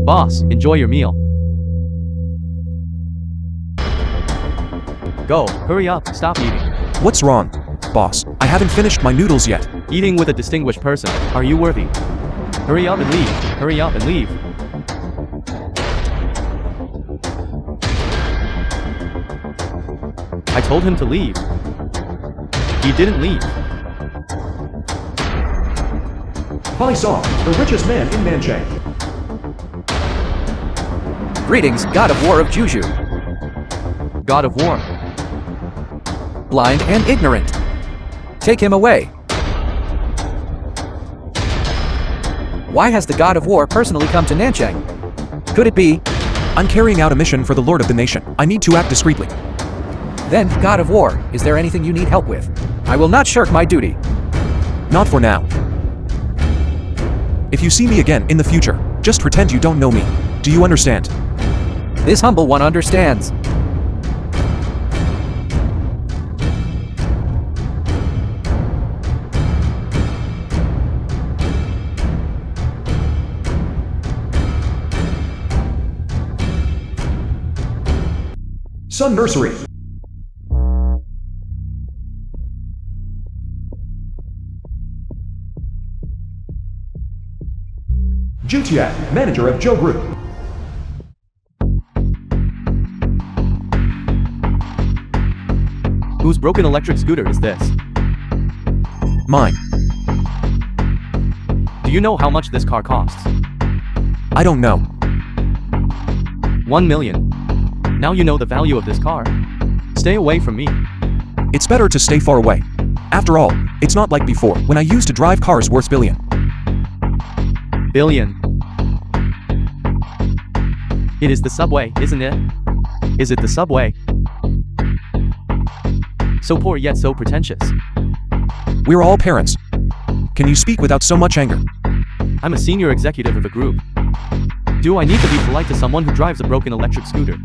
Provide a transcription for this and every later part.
Boss, enjoy your meal. Go, hurry up, stop eating. What's wrong, boss? I haven't finished my noodles yet. Eating with a distinguished person. Are you worthy? Hurry up and leave. Hurry up and leave. I told him to leave. He didn't leave. Pai Song, the richest man in Nanchang. Greetings, God of War of Juju. God of War. Blind and ignorant. Take him away. Why has the God of War personally come to Nanchang? Could it be? I'm carrying out a mission for the Lord of the Nation. I need to act discreetly. Then, God of War, is there anything you need help with? I will not shirk my duty. Not for now. If you see me again in the future, just pretend you don't know me. Do you understand? This humble one understands. Sun Nursery. Jutiak, manager of Joe Group. Whose broken electric scooter is this? Mine. Do you know how much this car costs? I don't know. 1 million. Now you know the value of this car. Stay away from me. It's better to stay far away. After all, it's not like before, when I used to drive cars worth billion. Billion. It is the subway, isn't it? Is it the subway? So poor yet so pretentious. We're all parents. Can you speak without so much anger? I'm a senior executive of a group. Do I need to be polite to someone who drives a broken electric scooter?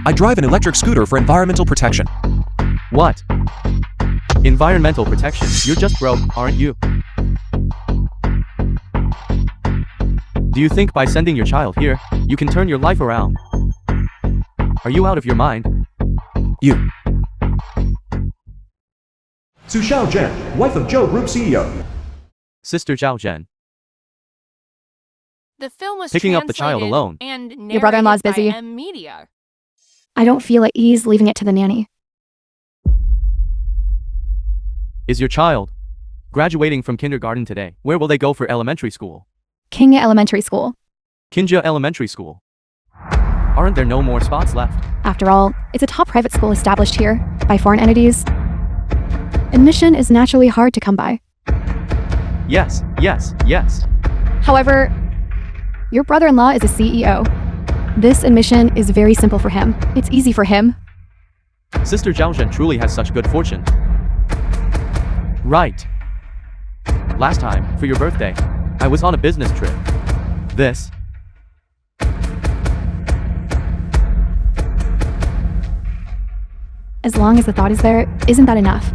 I drive an electric scooter for environmental protection. What? Environmental protection? You're just broke, aren't you? Do you think by sending your child here, you can turn your life around? Are you out of your mind? You. Su Xiao Zhen, wife of Joe Group CEO. Sister Zhao Zhen. The film was Picking up the child translated alone. And Your brother-in-law's narrated busy. by M Media. I don't feel at ease leaving it to the nanny. Is your child graduating from kindergarten today? Where will they go for elementary school? King Elementary School. Kinja Elementary School. Aren't there no more spots left? After all, it's a top private school established here by foreign entities. Admission is naturally hard to come by. Yes, yes, yes. However, your brother-in-law is a CEO. This admission is very simple for him. It's easy for him. Sister Zhao Zhen truly has such good fortune. Right. Last time, for your birthday, I was on a business trip. This. As long as the thought is there, isn't that enough?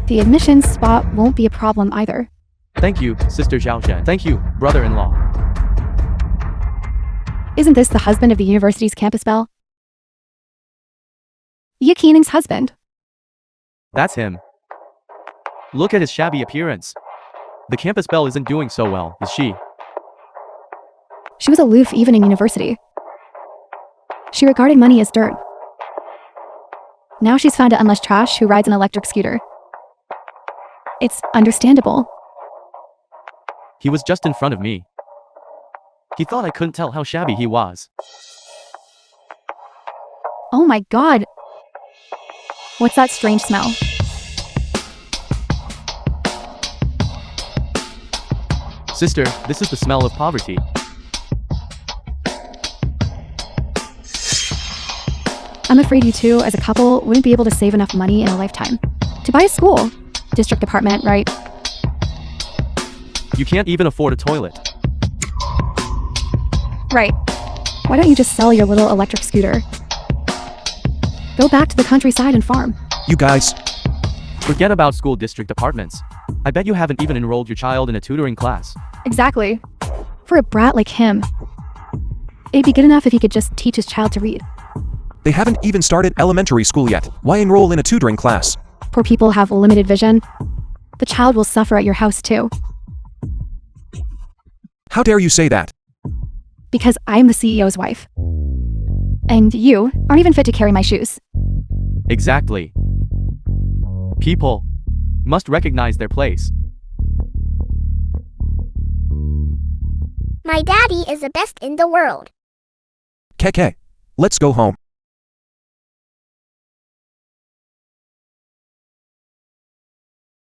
The admission spot won't be a problem either. Thank you, Sister Zhao Zhen. Thank you, brother-in-law. Isn't this the husband of the university's campus belle? Ye Keening's husband. That's him. Look at his shabby appearance. The campus belle isn't doing so well, is she? She was aloof even in university. She regarded money as dirt. Now she's found an unlush trash who rides an electric scooter. It's understandable. He was just in front of me. He thought I couldn't tell how shabby he was. Oh my god! What's that strange smell? Sister, this is the smell of poverty. I'm afraid you two, as a couple, wouldn't be able to save enough money in a lifetime to buy a school. District apartment, right? You can't even afford a toilet. Right. Why don't you just sell your little electric scooter? Go back to the countryside and farm. You guys. Forget about school district apartments. I bet you haven't even enrolled your child in a tutoring class. Exactly. For a brat like him, it'd be good enough if he could just teach his child to read. They haven't even started elementary school yet. Why enroll in a tutoring class? Poor people have limited vision. The child will suffer at your house too. How dare you say that? Because I'm the CEO's wife. And you aren't even fit to carry my shoes. Exactly. People must recognize their place. My daddy is the best in the world. Keke. Let's go home.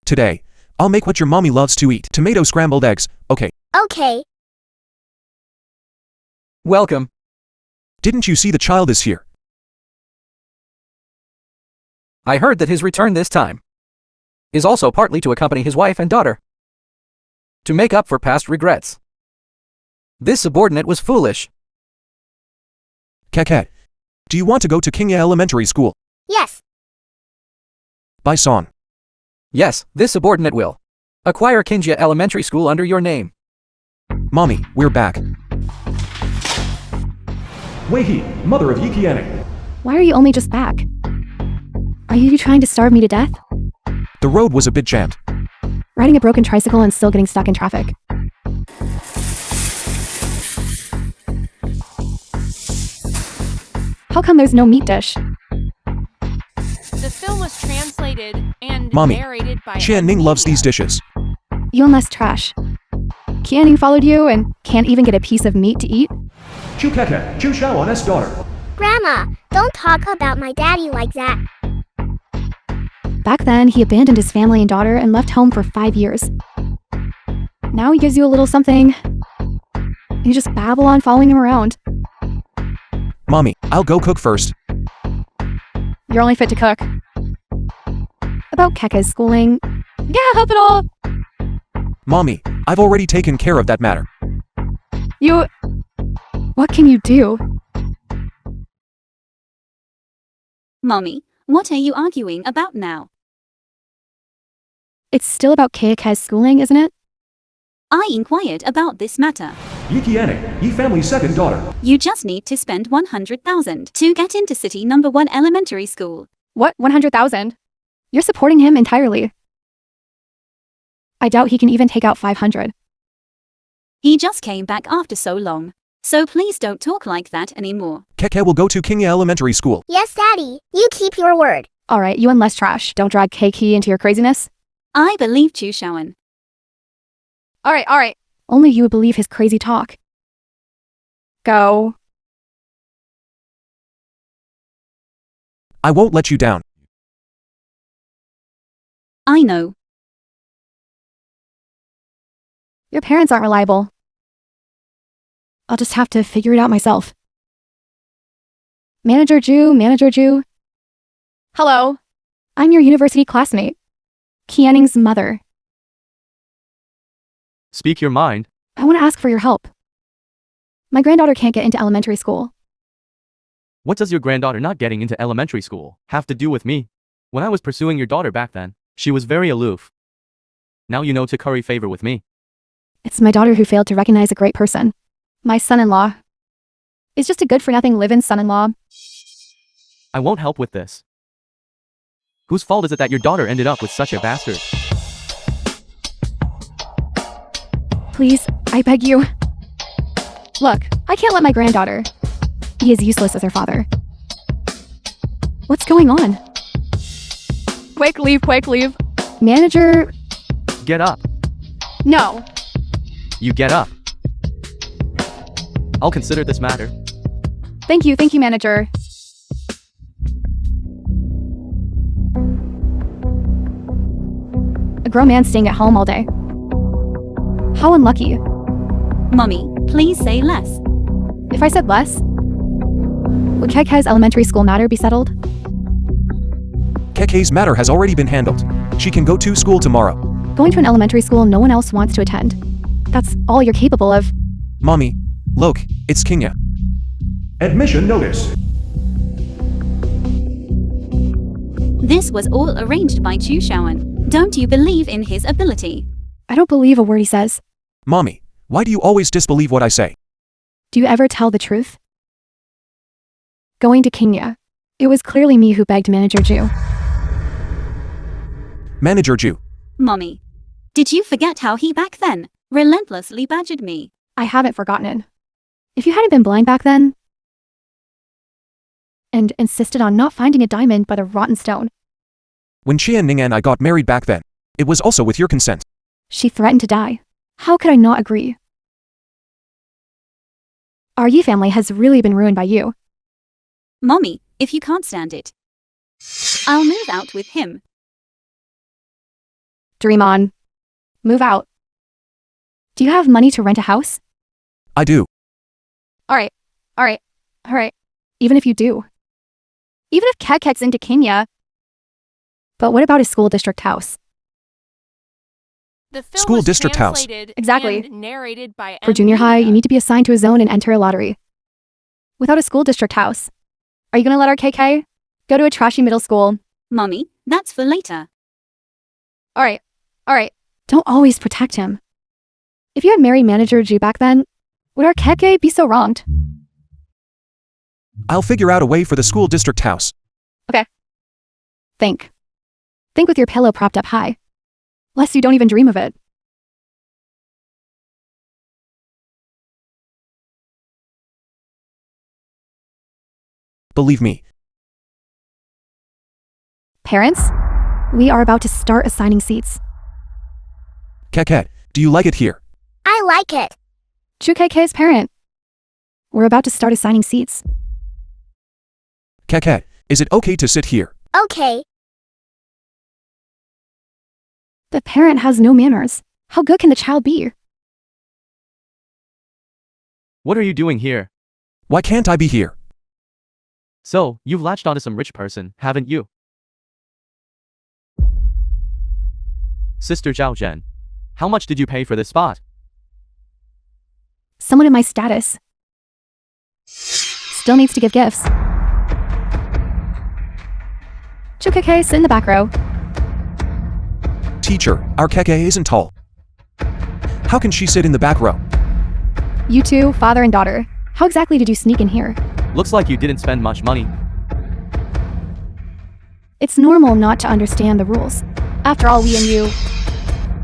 Today, I'll make what your mommy loves to eat. Tomato scrambled eggs, okay. Okay. Welcome. Didn't you see the child is here? I heard that his return this time is also partly to accompany his wife and daughter, to make up for past regrets. This subordinate was foolish. Keke. Do you want to go to Kingya Elementary School? Yes. By song. Yes, this subordinate will acquire Kinjia Elementary School under your name. Mommy, we're back. Wei-hee, mother of Yikianing. Why are you only just back? Are you trying to starve me to death? The road was a bit jammed. Riding a broken tricycle and still getting stuck in traffic. How come there's no meat dish? The film was translated and Mommy, narrated by Qian Ning loves these dishes. You and less trash. Kianing followed you and can't even get a piece of meat to eat? Chu Keke, Chu Shaoan's daughter. Grandma, don't talk about my daddy like that. Back then, he abandoned his family and daughter and left home for 5 years. Now he gives you a little something. You just babble on following him around. Mommy, I'll go cook first. You're only fit to cook. About Keke's schooling. Yeah, help it all. Mommy, I've already taken care of that matter. You... What can you do? Mommy, what are you arguing about now? It's still about Keke's schooling, isn't it? I inquired about this matter. Yikianing, Yi family's second daughter. You just need to spend 100,000 to get into city number 1 elementary school. What, 100,000? You're supporting him entirely. I doubt he can even take out 500. He just came back after so long. So please don't talk like that anymore. Keke will go to Kingya Elementary School. Yes, Daddy. You keep your word. Alright, you and less trash. Don't drag Keke into your craziness. I believe Chu Shaoan. Alright. Only you would believe his crazy talk. Go. I won't let you down. I know. Your parents aren't reliable. I'll just have to figure it out myself. Manager Ju. Hello. I'm your university classmate. Kianing's mother. Speak your mind. I want to ask for your help. My granddaughter can't get into elementary school. What does your granddaughter not getting into elementary school have to do with me? When I was pursuing your daughter back then, she was very aloof. Now you know to curry favor with me. It's my daughter who failed to recognize a great person. My son-in-law. Is just a good-for-nothing live-in son-in-law. I won't help with this. Whose fault is it that your daughter ended up with such a bastard? Please, I beg you. Look, I can't let my granddaughter be as useless as her father. What's going on? Quick leave. Manager... Get up. No. You get up. I'll consider this matter. Thank you, manager. A grown man staying at home all day. How unlucky. Mommy, please say less. If I said less, would Keke's elementary school matter be settled? Keke's matter has already been handled. She can go to school tomorrow. Going to an elementary school no one else wants to attend. That's all you're capable of. Mommy, look, it's Kingya. Admission notice. This was all arranged by Chu Shaoan. Don't you believe in his ability? I don't believe a word he says. Mommy, Why do you always disbelieve what I say? Do you ever tell the truth? Going to Kenya. It was clearly me who begged Manager Jew. Manager Jew. Mommy. Did you forget how he back then relentlessly badgered me? I haven't forgotten it. If you hadn't been blind back then, and insisted on not finding a diamond but a rotten stone, When Chia Ning and I got married back then, it was also with your consent. she threatened to die. How could I not agree? Our Yi family has really been ruined by you. Mommy, if you can't stand it, I'll move out with him. Dream on. Move out. Do you have money to rent a house? I do. Alright. Even if you do. Even if Kekek's into Kenya. But what about a school district house? The film School was district house. translated Exactly. and narrated by For junior high, you Amnesia. need to be assigned to a zone and enter a lottery. Without a school district house, are you gonna let our KK go to a trashy middle school? Mommy, that's for later. Alright. Don't always protect him. If you had married Manager G back then, would our KK be so wronged? I'll figure out a way for the school district house. Think. Think with your pillow propped up high. Lest you don't even dream of it. Believe me. Parents, we are about to start assigning seats. Keket, do you like it here? I like it. Chu KK's parent. We're about to start assigning seats. Keket, is it okay to sit here? Okay. The parent has no manners. How good can the child be? What are you doing here? Why can't I be here? So, you've latched onto some rich person, haven't you? Sister Zhao Zhen, how much did you pay for this spot? Someone in my status still needs to give gifts. Chu KK, sit in the back row. Teacher, our Keke isn't tall. How can she sit in the back row? You two, father and daughter. How exactly did you sneak in here? Looks like you didn't spend much money. It's normal not to understand the rules. After all, we and you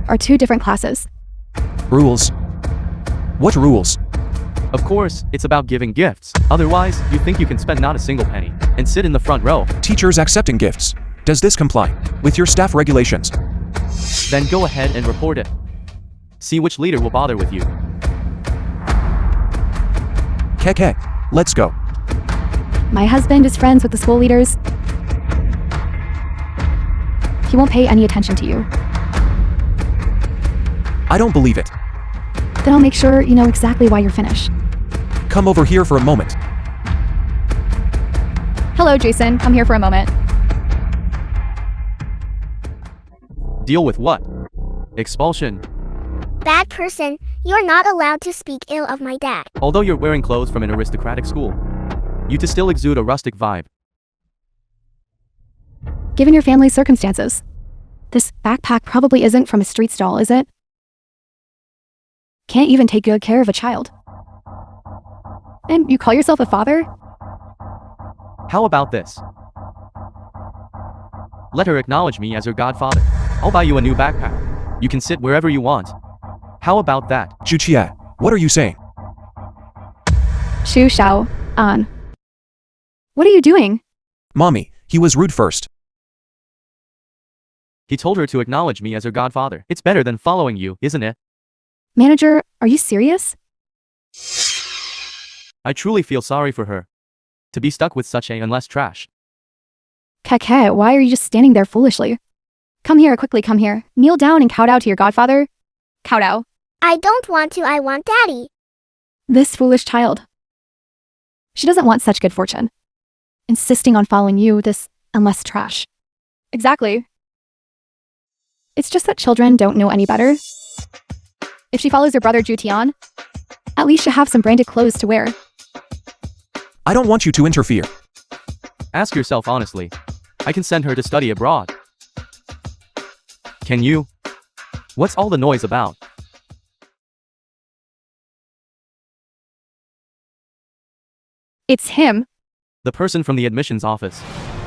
are two different classes. Rules? What rules? Of course, it's about giving gifts. Otherwise, you think you can spend not a single penny and sit in the front row. Teachers accepting gifts. Does this comply with your staff regulations? Then go ahead and report it. See which leader will bother with you. Keke, let's go. My husband is friends with the school leaders. He won't pay any attention to you. I don't believe it. Then I'll make sure you know exactly why you're finished. Come over here for a moment. Hello, Jason. Come here for a moment. Deal with what? Expulsion. Bad person, you're not allowed to speak ill of my dad. Although you're wearing clothes from an aristocratic school, you still exude a rustic vibe. Given your family's circumstances, this backpack probably isn't from a street stall, is it? Can't even take good care of a child. And you call yourself a father? How about this? Let her acknowledge me as her godfather. I'll buy you a new backpack. You can sit wherever you want. How about that? Juchia, what are you saying? Shu Shao, An. What are you doing? Mommy, he was rude first. He told her to acknowledge me as her godfather. It's better than following you, isn't it? Manager, are you serious? I truly feel sorry for her. To be stuck with such a unless trash. Keke, why are you just standing there foolishly? Come here, quickly come here. Kneel down and kowtow to your godfather. Kowtow. I don't want to, I want daddy. This foolish child. She doesn't want such good fortune. Insisting on following you, this unless trash. Exactly. It's just that children don't know any better. If she follows her brother Ju Tian, at least she'll have some branded clothes to wear. I don't want you to interfere. Ask yourself honestly. I can send her to study abroad. Can you? What's all the noise about? It's him. The person from the admissions office.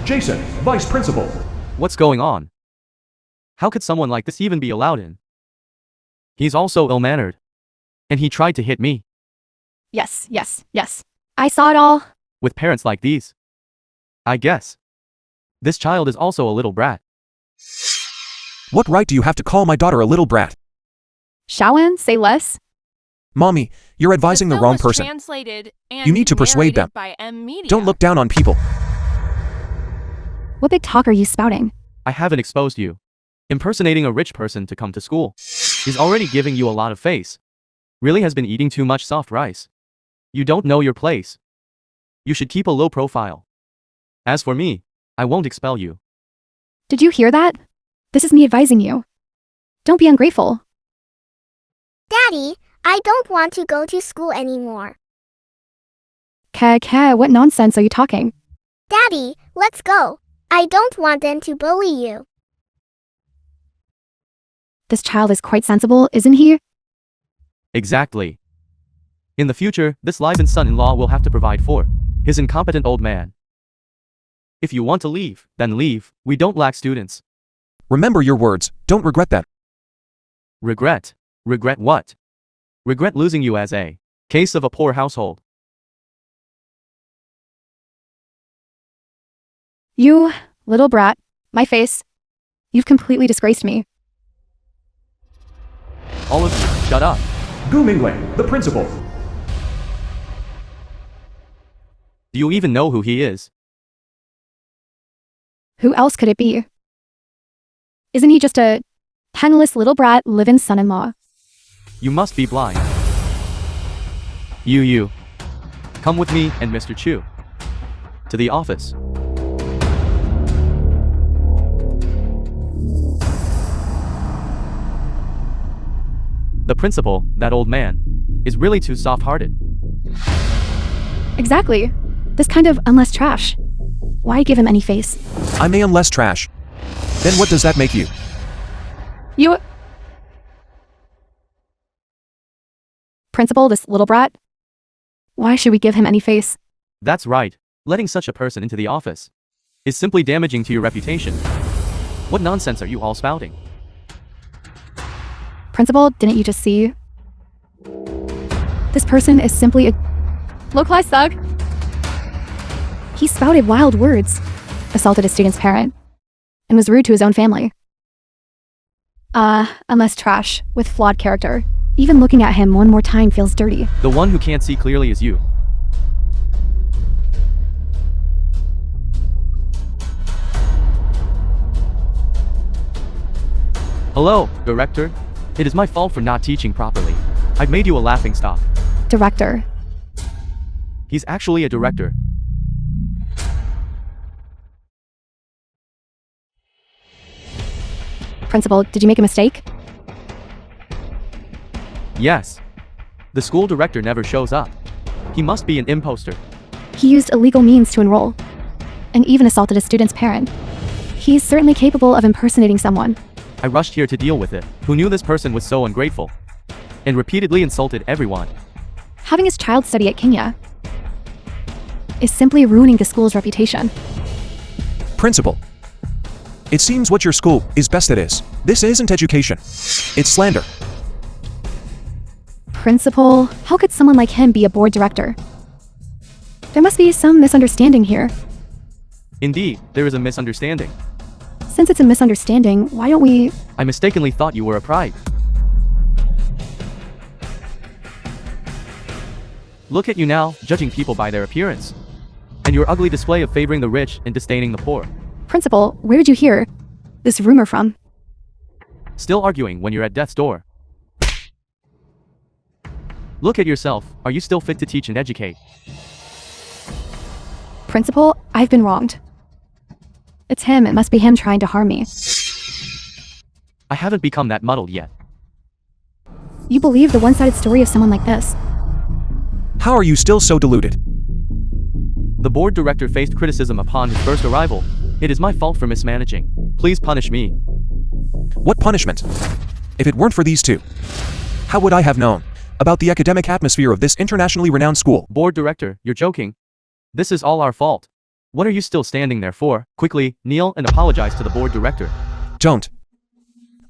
Jason, vice principal. What's going on? How could someone like this even be allowed in? He's also ill-mannered. And he tried to hit me. Yes, yes, yes. I saw it all. With parents like these. I guess. This child is also a little brat. What right do you have to call my daughter a little brat? Shawan, say less. Mommy, you're advising the film wrong was person. translated and You need to persuade them. narrated by M Media. Don't look down on people. What big talk are you spouting? I haven't exposed you. Impersonating a rich person to come to school is already giving you a lot of face. Really has been eating too much soft rice. You don't know your place. You should keep a low profile. As for me, I won't expel you. Did you hear that? This is me advising you. Don't be ungrateful. Daddy, I don't want to go to school anymore. What nonsense are you talking? Daddy, let's go. I don't want them to bully you. This child is quite sensible, isn't he? Exactly. In the future, this live-in son-in-law will have to provide for his incompetent old man. If you want to leave, then leave. We don't lack students. Remember your words, don't regret them. Regret? Regret what? Regret losing you as a case of a poor household. You, little brat, my face. You've completely disgraced me. All of you, shut up. Gu Mingling, the principal. Do you even know who he is? Who else could it be? Isn't he just a penniless little brat live-in son-in-law? You must be blind. You. Come with me and Mr. Chu to the office. The principal, that old man, is really too soft-hearted. Exactly. This kind of unless trash. Why give him any face? I may unless trash. Then what does that make you? You... Principal, this little brat? Why should we give him any face? That's right. Letting such a person into the office is simply damaging to your reputation. What nonsense are you all spouting? Principal, didn't you just see? This person is simply a localized thug. He spouted wild words, assaulted a student's parent, and was rude to his own family. Unless trash, with flawed character. Even looking at him one more time feels dirty. The one who can't see clearly is you. Hello, director. It is my fault for not teaching properly. I've made you a laughingstock. Director. He's actually a director. Principal, did you make a mistake? Yes. The school director never shows up. He must be an imposter. He used illegal means to enroll, and even assaulted a student's parent. He's certainly capable of impersonating someone. I rushed here to deal with it. Who knew this person was so ungrateful? And repeatedly insulted everyone. Having his child study at Kenya is simply ruining the school's reputation. Principal. It seems what your school is best at is. This isn't education. It's slander. Principal, how could someone like him be a board director? There must be some misunderstanding here. Indeed, there is a misunderstanding. Since it's a misunderstanding, why don't we... I mistakenly thought you were a pride. Look at you now, judging people by their appearance. And your ugly display of favoring the rich and disdaining the poor. Principal, where did you hear this rumor from? Still arguing when you're at death's door. Look at yourself. Are you still fit to teach and educate? Principal, I've been wronged. It's him. It must be him trying to harm me. I haven't become that muddled yet. You believe the one-sided story of someone like this? How are you still so deluded? The board director faced criticism upon his first arrival. It is my fault for mismanaging. Please punish me. What punishment? If it weren't for these two, how would I have known about the academic atmosphere of this internationally renowned school? Board director, you're joking. This is all our fault. What are you still standing there for? Quickly, kneel and apologize to the board director. Don't.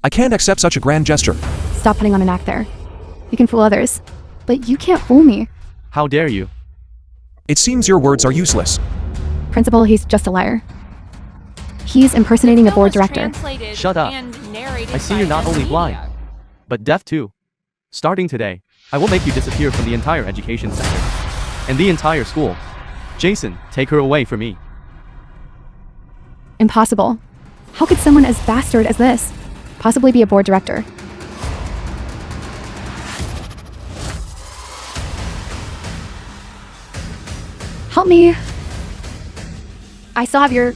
I can't accept such a grand gesture. Stop putting on an act there. You can fool others, but you can't fool me. How dare you? It seems your words are useless. Principal, he's just a liar. He's impersonating a Film board was director. translated Shut up. and narrated I see by you're not only amnesty. blind, but deaf too. Starting today, I will make you disappear from the entire education sector and the entire school. Jason, take her away from me. Impossible. How could someone as bastard as this possibly be a board director? Help me. I still have your...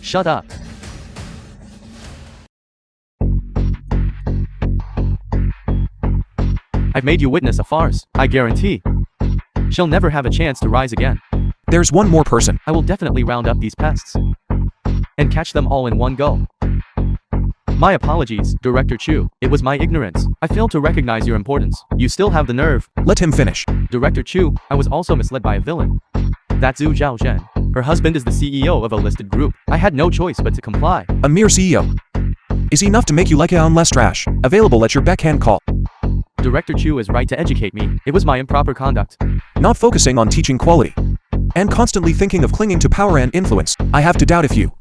Shut up. I've made you witness a farce, I guarantee. She'll never have a chance to rise again. There's one more person. I will definitely round up these pests and catch them all in one go. My apologies, Director Chu. It was my ignorance. I failed to recognize your importance. You still have the nerve. Let him finish. Director Chu, I was also misled by a villain. That's Zhu Zhaozhen. Her husband is the CEO of a listed group. I had no choice but to comply. A mere CEO. Is enough to make you like less trash. Available at your backhand call. Director Chu is right to educate me. It was my improper conduct. Not focusing on teaching quality. And constantly thinking of clinging to power and influence. I have to doubt if you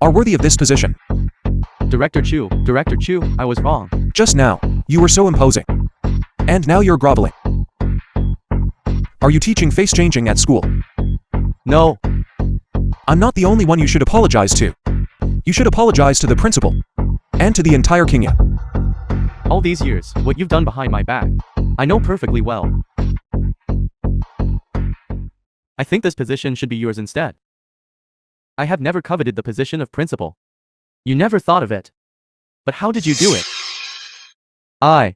are worthy of this position. Director Chu, I was wrong. Just now, you were so imposing. And now you're groveling. Are you teaching face changing at school? No. I'm not the only one you should apologize to. You should apologize to the principal. And to the entire Kingya. All these years, what you've done behind my back, I know perfectly well. I think this position should be yours instead. I have never coveted the position of principal. You never thought of it. But how did you do it?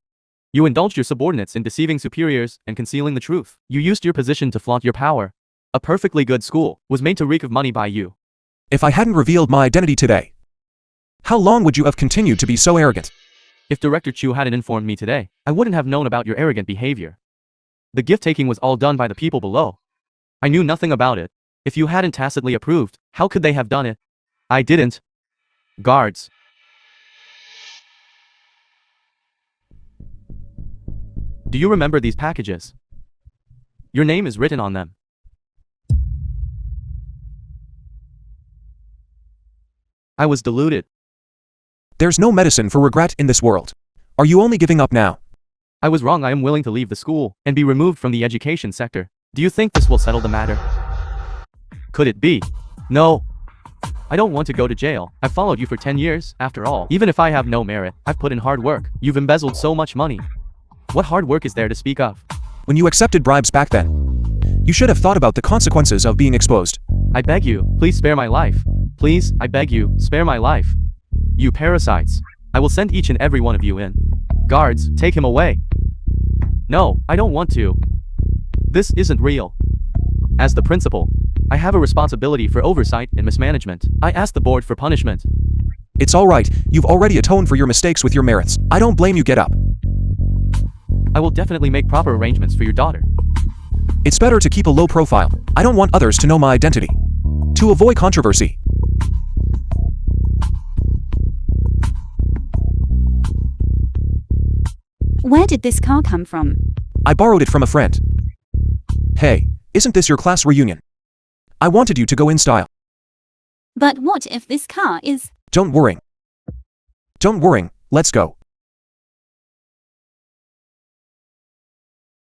You indulged your subordinates in deceiving superiors and concealing the truth. You used your position to flaunt your power. A perfectly good school was made to reek of money by you. If I hadn't revealed my identity today, how long would you have continued to be so arrogant? If Director Chu hadn't informed me today, I wouldn't have known about your arrogant behavior. The gift-taking was all done by the people below. I knew nothing about it. If you hadn't tacitly approved, how could they have done it? I didn't. Guards. Do you remember these packages? Your name is written on them. I was deluded. There's no medicine for regret in this world. Are you only giving up now? I was wrong. I am willing to leave the school and be removed from the education sector. Do you think this will settle the matter? Could it be? No. I don't want to go to jail. I've followed you for 10 years, after all. Even if I have no merit, I've put in hard work. You've embezzled so much money. What hard work is there to speak of? When you accepted bribes back then, you should have thought about the consequences of being exposed. I beg you, please spare my life. Please, I beg you, spare my life. You parasites. I will send each and every one of you in. Guards, take him away. No, I don't want to. This isn't real. As the principal, I have a responsibility for oversight and mismanagement. I asked the board for punishment. It's alright, you've already atoned for your mistakes with your merits. I don't blame you, get up. I will definitely make proper arrangements for your daughter. It's better to keep a low profile. I don't want others to know my identity. To avoid controversy. Where did this car come from? I borrowed it from a friend. Hey, isn't this your class reunion? I wanted you to go in style. But what if this car is... Don't worry. Don't worry, let's go.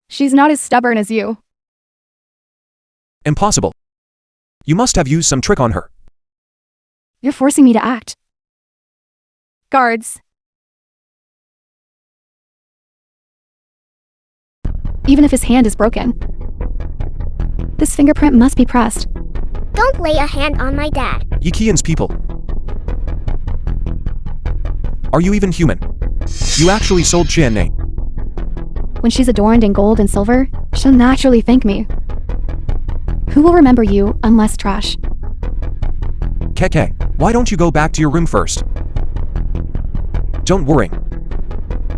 She's not as stubborn as you. Impossible. You must have used some trick on her. You're forcing me to act. Guards. Even if his hand is broken, this fingerprint must be pressed. Don't lay a hand on my dad. Yikian's people. Are you even human? You actually sold Qianne. When she's adorned in gold and silver, she'll naturally thank me. Who will remember you unless trash? Keke, why don't you go back to your room first? Don't worry.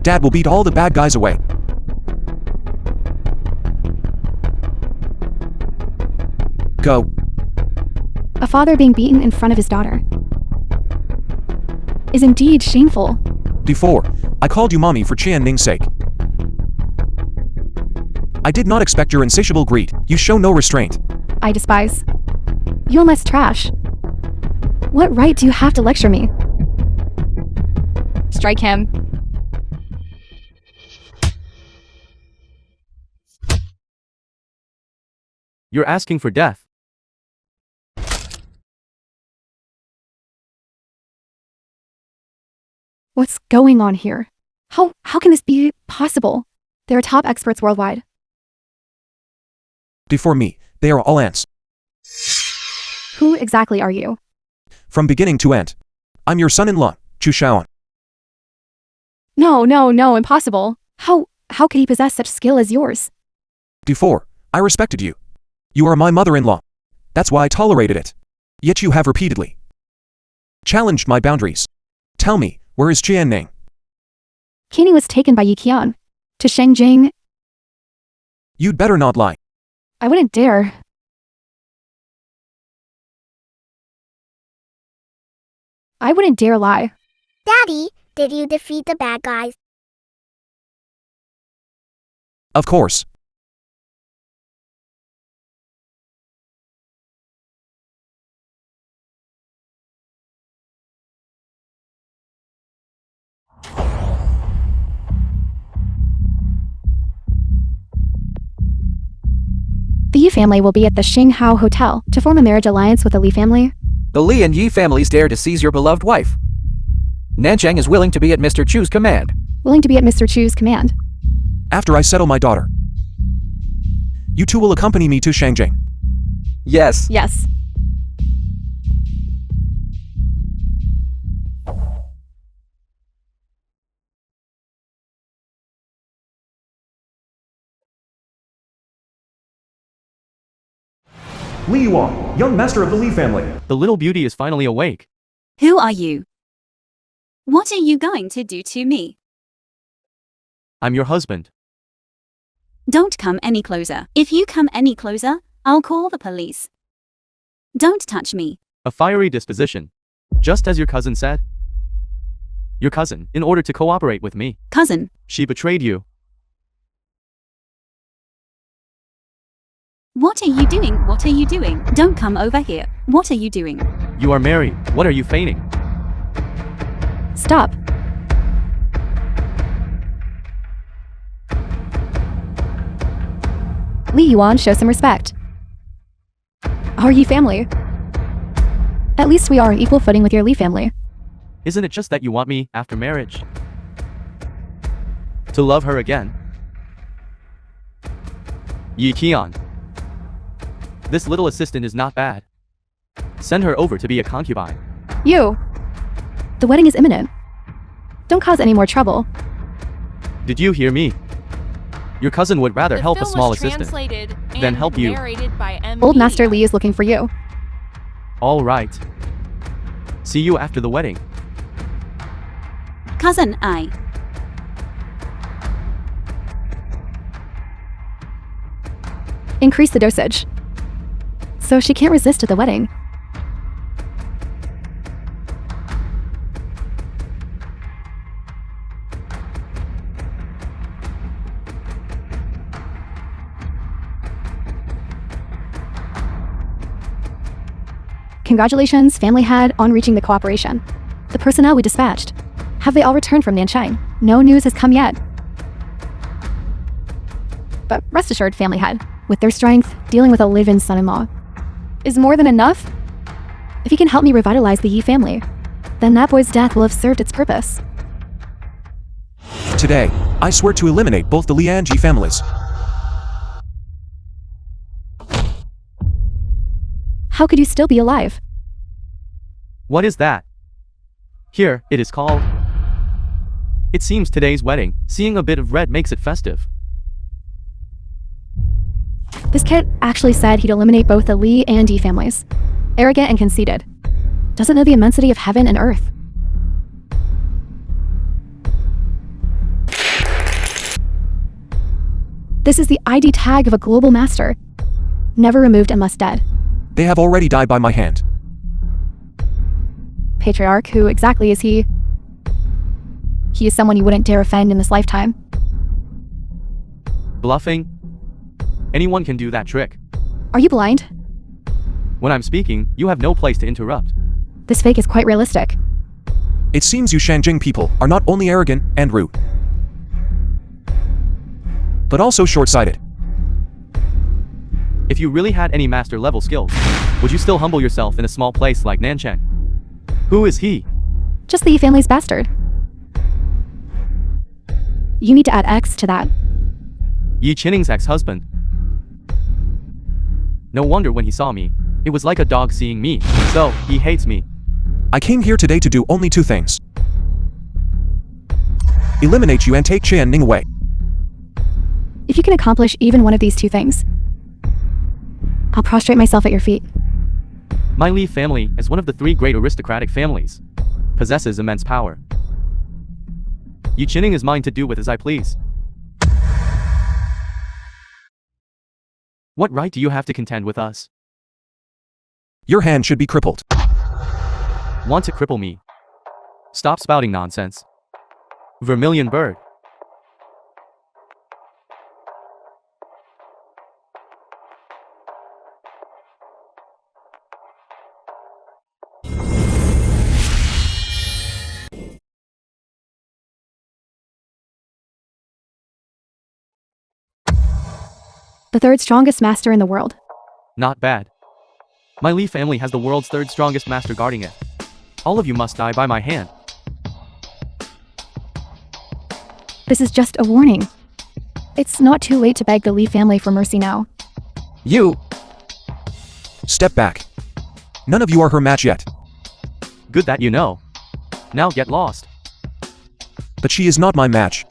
Dad will beat all the bad guys away. Go. A father being beaten in front of his daughter is indeed shameful. D4. I called you mommy for Qian Ning's sake. I did not expect your insatiable greed. You show no restraint. I despise. You almost trash. What right do you have to lecture me? Strike him. You're asking for death. What's going on here? How can this be possible? They're top experts worldwide. D4 me. They are all ants. Who exactly are you? From beginning to end. I'm your son-in-law, Chu Shaoan. No, impossible. How could he possess such skill as yours? D4. I respected you. You are my mother-in-law. That's why I tolerated it. Yet you have repeatedly challenged my boundaries. Tell me, where is Qian Ning? Kenny was taken by Yi Qian to Shengjing. You'd better not lie. I wouldn't dare. I wouldn't dare lie. Daddy, did you defeat the bad guys? Of course. The Yi family will be at the Xinghao Hotel to form a marriage alliance with the Li family. The Li and Yi families dare to seize your beloved wife. Nanchang is willing to be at Mr. Chu's command. Willing to be at Mr. Chu's command. After I settle my daughter, you two will accompany me to Shangjing. Yes. Yes. Li Yuan, young master of the Li family. The little beauty is finally awake. Who are you? What are you going to do to me? I'm your husband. Don't come any closer. If you come any closer, I'll call the police. Don't touch me. A fiery disposition. Just as your cousin said. Your cousin, in order to cooperate with me. Cousin, She betrayed you. what are you doing? What are you doing? Don't come over here. What are you doing? You are married. What are you feigning? Stop. Li Yuan, show some respect. Our Yi family. At least we are on equal footing with your Li family. Isn't it just that you want me, after marriage, to love her again? Yi Qian. This little assistant is not bad. Send her over to be a concubine. You. The wedding is imminent. Don't cause any more trouble. Did you hear me? Your cousin would rather The help a film small was assistant translated than and help you. narrated by M. Old Master Li is looking for you. All right. See you after the wedding. Cousin I. Increase the dosage. So she can't resist at the wedding. Congratulations, family head, on reaching the cooperation. The personnel we dispatched. Have they all returned from Nanchang? No news has come yet. But rest assured, family head, with their strength, dealing with a live-in son-in-law is more than enough. If he can help me revitalize the Yi family, then that boy's death will have served its purpose. Today, I swear to eliminate both the Li and Ji families. How could you still be alive? What is that? Here, it is called. It seems today's wedding, seeing a bit of red makes it festive. This kid actually said he'd eliminate both the Li and Yi families. Arrogant and conceited. Doesn't know the immensity of heaven and earth. This is the ID tag of a global master. Never removed unless dead. They have already died by my hand. Patriarch, who exactly is he? He is someone you wouldn't dare offend in this lifetime. Bluffing? Anyone can do that trick. Are you blind? When I'm speaking, you have no place to interrupt. This fake is quite realistic. It seems you Shanjing people are not only arrogant and rude, but also short-sighted. If you really had any master level skills, would you still humble yourself in a small place like Nanchang? Who is he? Just the Ye family's bastard. You need to add X to that. Yi Qinning's ex-husband. No wonder when he saw me, it was like a dog seeing me, so he hates me. I came here today to do only two things. Eliminate you and take Qian Ning away. If you can accomplish even one of these two things, I'll prostrate myself at your feet. My Li family, as one of the three great aristocratic families, possesses immense power. Yi Qinning is mine to do with as I please. What right do you have to contend with us? Your hand should be crippled. Want to cripple me? Stop spouting nonsense. Vermilion bird. The third strongest master in the world. Not bad. My Li family has the world's third strongest master guarding it. All of you must die by my hand. This is just a warning. It's not too late to beg the Li family for mercy now. You. Step back. None of you are her match yet. Good that you know. Now get lost. But she is not my match.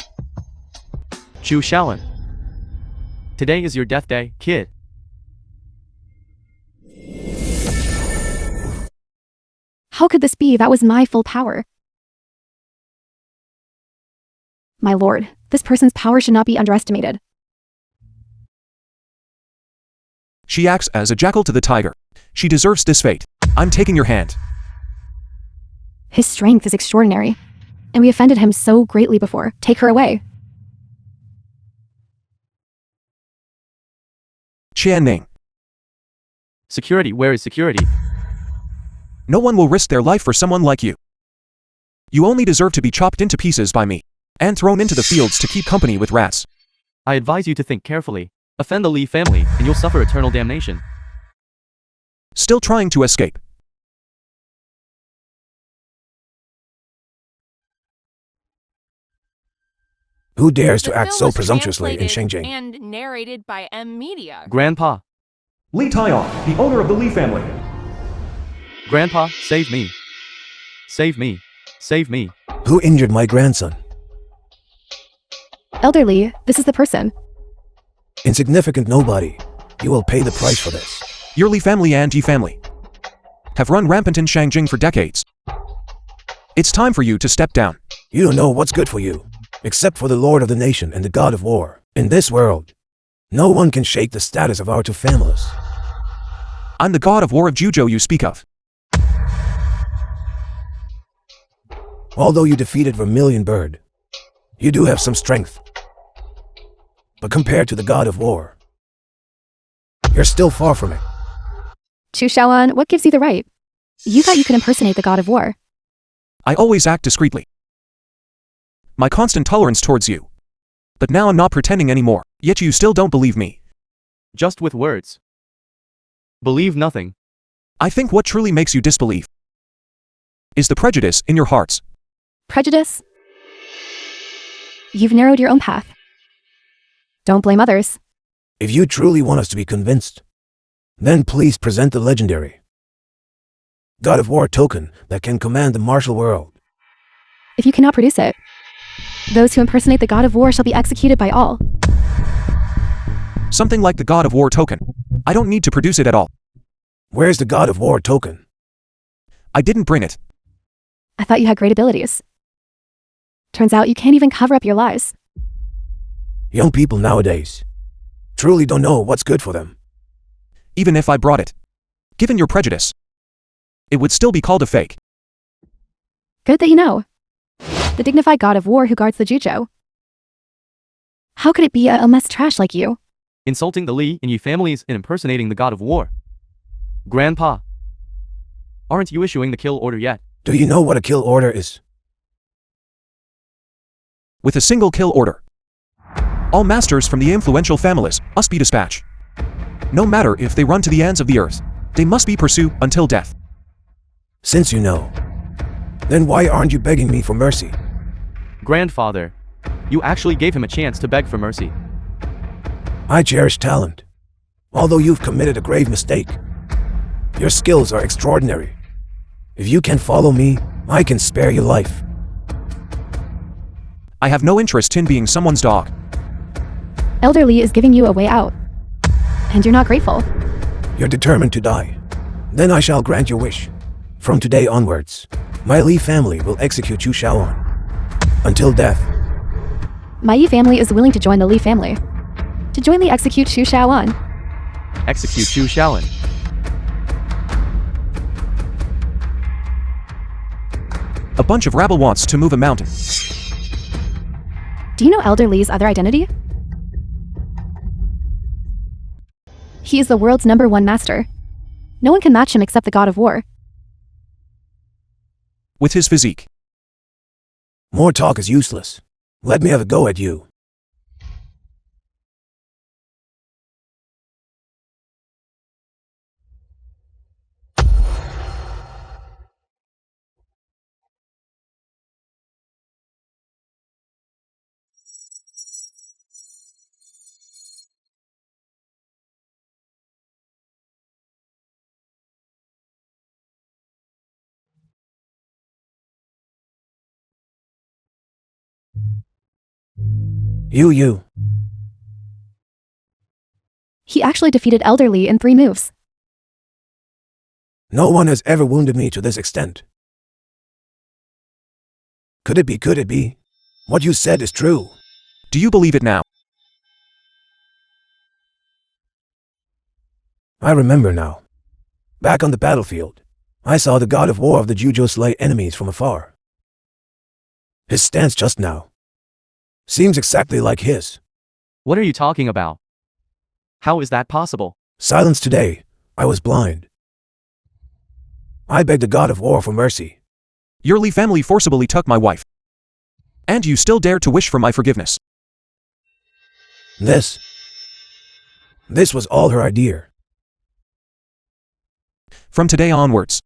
Chu Shaolin. Today is your death day, kid. How could this be? That was my full power. My lord, this person's power should not be underestimated. She acts as a jackal to the tiger. She deserves this fate. I'm taking your hand. His strength is extraordinary, and we offended him so greatly before. Take her away. Qian Ning. Security, where is security? No one will risk their life for someone like you. You only deserve to be chopped into pieces by me, and thrown into the fields to keep company with rats. I advise you to think carefully. Offend the Li family, and you'll suffer eternal damnation. Still trying to escape. Who dares to The act film so was presumptuously in translated Shengjing? and narrated by M Media. Grandpa. Li Taion, the owner of the Li family. Grandpa, save me. Save me. Save me. Who injured my grandson? Elderly, this is the person. Insignificant nobody. You will pay the price for this. Your Li family and Yi family have run rampant in Shangjing for decades. It's time for you to step down. You don't know what's good for you, except for the Lord of the Nation and the God of War. In this world, no one can shake the status of our two families. I'm the god of war of Juzhou you speak of. Although you defeated Vermilion Bird, you do have some strength. But compared to the God of War, you're still far from it. Chu Shaoan, what gives you the right? You thought you could impersonate the god of war. I always act discreetly. My constant tolerance towards you. But now I'm not pretending anymore, yet you still don't believe me. Just with words. Believe nothing. I think what truly makes you disbelieve is the prejudice in your hearts. Prejudice? You've narrowed your own path. Don't blame others. If you truly want us to be convinced, then please present the legendary God of War token that can command the martial world. If you cannot produce it, those who impersonate the god of war shall be executed by all. Something like the God of War token. I don't need to produce it at all. Where's the God of War token? I didn't bring it. I thought you had great abilities. Turns out you can't even cover up your lies. Young people nowadays truly don't know what's good for them. Even if I brought it, Given your prejudice, it would still be called a fake. Good that you know. The dignified god of war who guards the Jujo. How could it be a mess trash like you? Insulting the Li and Ye families and impersonating the god of war. Grandpa, aren't you issuing the kill order yet? Do you know what a kill order is? With a single kill order, all masters from the influential families must be dispatched. No matter if they run to the ends of the earth, they must be pursued until death. Since you know, then why aren't you begging me for mercy? Grandfather, you actually gave him a chance to beg for mercy. I cherish talent. Although you've committed a grave mistake, your skills are extraordinary. If you can follow me, I can spare your life. I have no interest in being someone's dog. Elder Li is giving you a way out. And you're not grateful. You're determined to die. Then I shall grant your wish. From today onwards, my Li family will execute you Shaoan. Until death. My Yi family is willing to join the Li family. To jointly execute Shu Shaoan. Execute Chu Shaolin. A bunch of rabble wants to move a mountain. Do you know Elder Li's other identity? He is the world's #1 master. No one can match him except the god of war. With his physique, More talk is useless. Let me have a go at you. You. He actually defeated Elder Li in 3 moves. No one has ever wounded me to this extent. Could it be? What you said is true. do you believe it now? I remember now. Back on the battlefield, I saw the god of war of the Jujo slay enemies from afar. His stance just now seems exactly like his. What are you talking about? How is that possible? Silence today. I was blind. I begged the god of war for mercy. Your Li family forcibly took my wife. And you still dare to wish for my forgiveness. This was all her idea. From today onwards,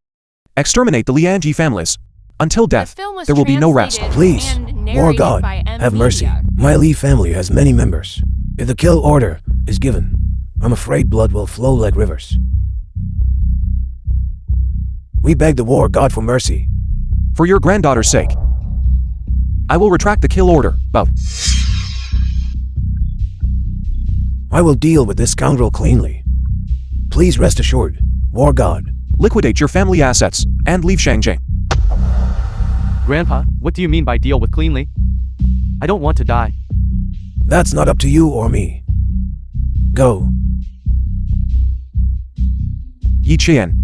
exterminate the Li and Yi families. Until death, there will be no rest. Please, more God, have mercy. My Li family has many members. If the kill order is given, I'm afraid blood will flow like rivers. We beg the war god for mercy. For your granddaughter's sake, I will retract the kill order, but I will deal with this scoundrel cleanly. Please rest assured, war god. liquidate your family assets and leave Shangjing. Grandpa, what do you mean by deal with cleanly? I don't want to die. That's not up to you or me. Go. Yi Qian.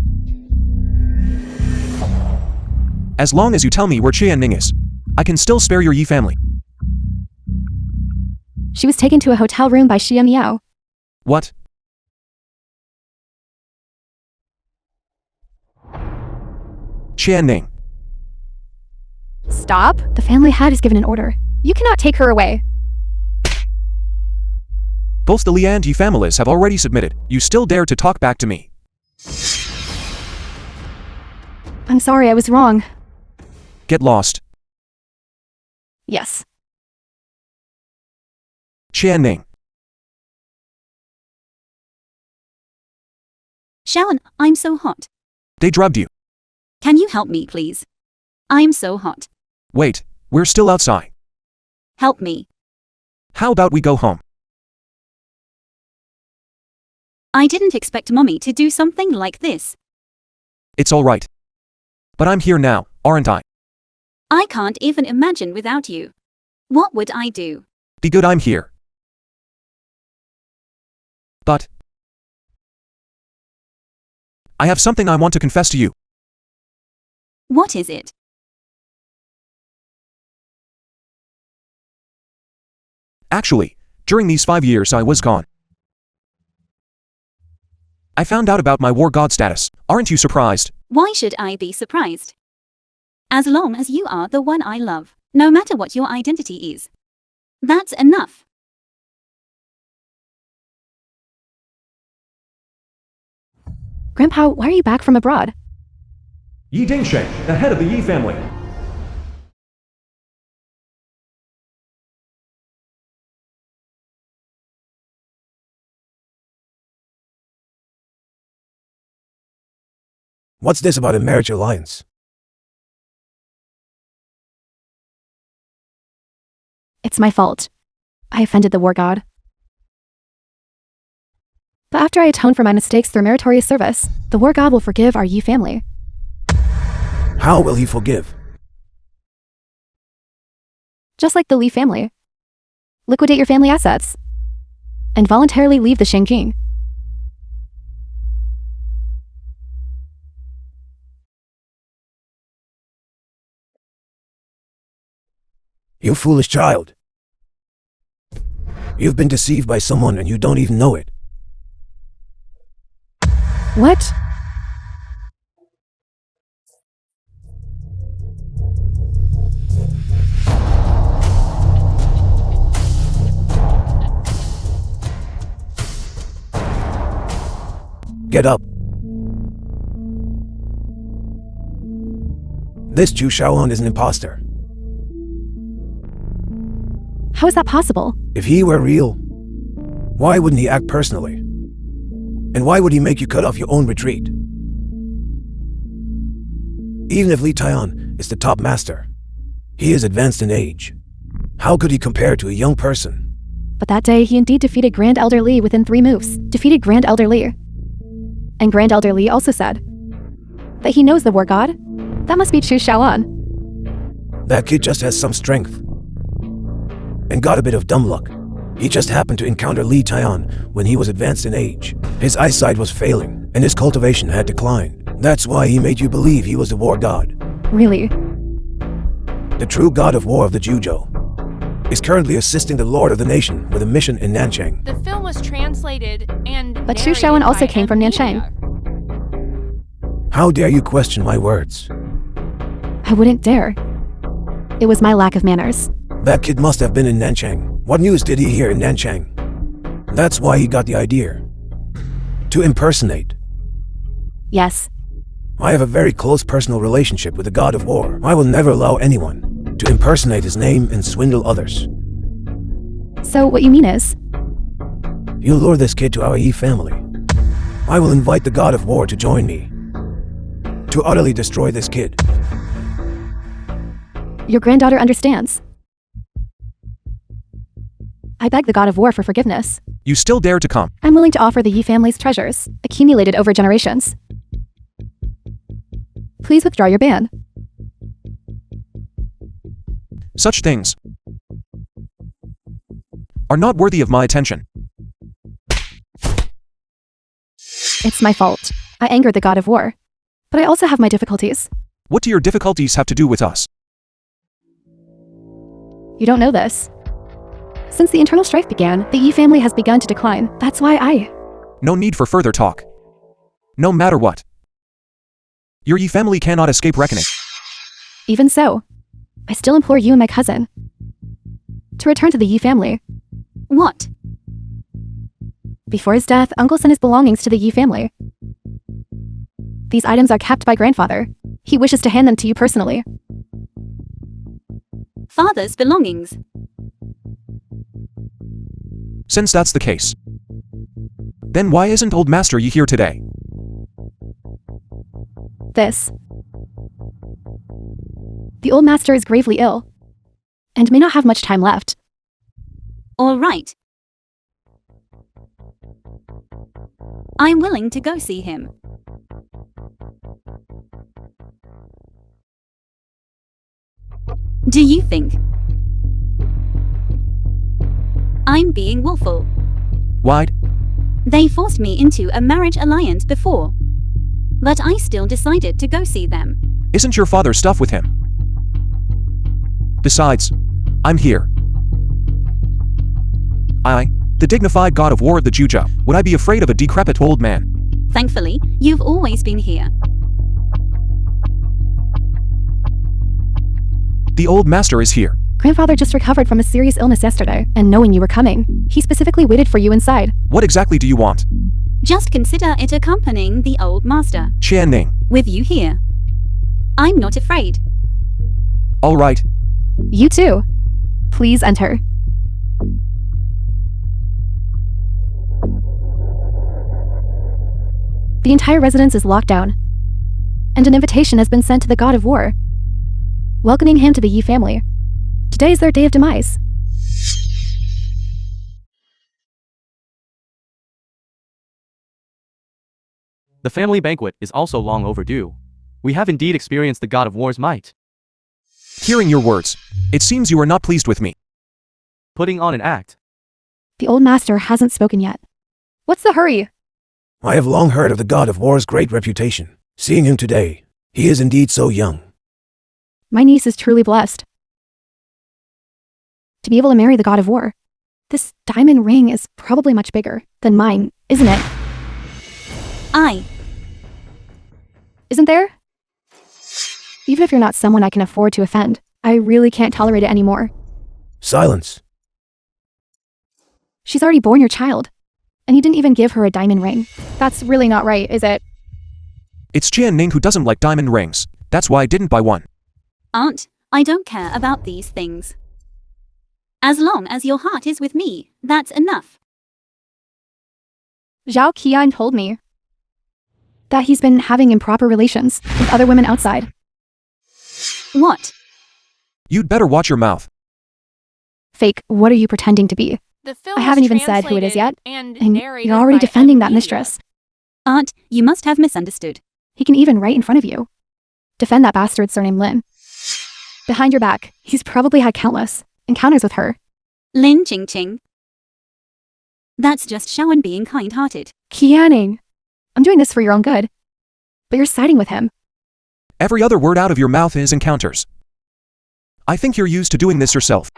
As long as you tell me where Qianning is, I can still spare your Yi family. She was taken to a hotel room by Xia Miao. What? Qianning. Stop. The family head is given an order. You cannot take her away. Both the Li and Yi families have already submitted. You still dare to talk back to me. I'm sorry, I was wrong. Get lost. Yes. Qianning. Sharon, I'm so hot. They drugged you. Can you help me, please? I'm so hot. Wait, we're still outside. Help me. How about we go home? I didn't expect Mommy to do something like this. It's all right. But I'm here now, aren't I? I can't even imagine without you. What would I do? Be good, I'm here. But I have something I want to confess to you. What is it? Actually, during these 5 years I was gone. I found out about my war god status. Aren't you surprised? Why should I be surprised? As long as you are the one I love, no matter what your identity is. That's enough. Grandpa, why are you back from abroad? Yi Dingsheng, the head of the Yi family. What's this about a marriage alliance? It's my fault. I offended the war god. But after I atone for my mistakes through meritorious service, the war god will forgive our Yi family. How will he forgive? Just like the Li family. Liquidate your family assets. And voluntarily leave the Shengjing. You foolish child. You've been deceived by someone and you don't even know it. What? Get up. This Chu Shaoan is an imposter. How is that possible? If he were real, why wouldn't he act personally? And why would he make you cut off your own retreat? Even if Li Taian is the top master, he is advanced in age. How could he compare to a young person? But that day, he indeed defeated Grand Elder Li within 3 moves. Defeated Grand Elder Li. And Grand Elder Li also said that he knows the war god. That must be Chu Shaoan. That kid just has some strength. And got a bit of dumb luck. He just happened to encounter Li Taian when he was advanced in age. His eyesight was failing, and his cultivation had declined. That's why he made you believe he was the war god. Really? The true god of war of the Juzhou is currently assisting the lord of the nation with a mission in Nanchang. The film was translated and But Chu narrated Shaoan also by came from Media. Nanchang. How dare you question my words? I wouldn't dare. It was my lack of manners. That kid must have been in Nanchang. What news did he hear in Nanchang? That's why he got the idea. To impersonate. Yes. I have a very close personal relationship with the god of war. I will never allow anyone to impersonate his name and swindle others. So what you mean is, You lure this kid to our Yi family. I will invite the god of war to join me. To utterly destroy this kid. your granddaughter understands. I beg the god of war for forgiveness. You still dare to come? I'm willing to offer the Yi family's treasures, accumulated over generations. Please withdraw your ban. Such things are not worthy of my attention. It's my fault. I angered the god of war. But I also have my difficulties. What do your difficulties have to do with us? You don't know this. Since the internal strife began, the Yi family has begun to decline. That's why No need for further talk. No matter what. Your Yi family cannot escape reckoning. Even so, I still implore you and my cousin to return to the Yi family. What? Before his death, Uncle sent his belongings to the Yi family. These items are kept by grandfather. He wishes to hand them to you personally. Father's belongings. Since that's the case, then why isn't old Master Yi here today? This. The old master is gravely ill, and may not have much time left. All right. I'm willing to go see him. Do you think I'm being willful? Why? They forced me into a marriage alliance before. but I still decided to go see them. Isn't your father's stuff with him? Besides, I'm here. The dignified god of war of the Juju. Would I be afraid of a decrepit old man? Thankfully, you've always been here. The old master is here. Grandfather just recovered from a serious illness yesterday, and knowing you were coming, he specifically waited for you inside. What exactly do you want? Just consider it accompanying the old master. Qian Ning. With you here. I'm not afraid. All right. You too. Please enter. The entire residence is locked down, and an invitation has been sent to the god of war, welcoming him to the Ye family. Today is their day of demise. The family banquet is also long overdue. We have indeed experienced the god of war's might. Hearing your words, it seems you are not pleased with me. Putting on an act. The old master hasn't spoken yet. What's the hurry? I have long heard of the god of war's great reputation. Seeing him today, he is indeed so young. My niece is truly blessed to be able to marry the god of war. This diamond ring is probably much bigger than mine, isn't it? Isn't there? Even if you're not someone I can afford to offend, I really can't tolerate it anymore. Silence. She's already born your child, and you didn't even give her a diamond ring. That's really not right, is it? It's Qian Ning who doesn't like diamond rings. That's why I didn't buy one. Aunt, I don't care about these things. As long as your heart is with me, that's enough. Zhao Qian told me that he's been having improper relations with other women outside. What? You'd better watch your mouth. Fake, what are you pretending to be? The film I haven't even said who it is yet, and and narrated you're already by defending that Amelia. mistress. Aunt, you must have misunderstood. He can even right in front of you defend that bastard surnamed Lin. Behind your back, he's probably had countless encounters with her. Lin Ching Ching. That's just Shawan being kind-hearted. Qianing, I'm doing this for your own good, but you're siding with him. Every other word out of your mouth is encounters. I think you're used to doing this yourself.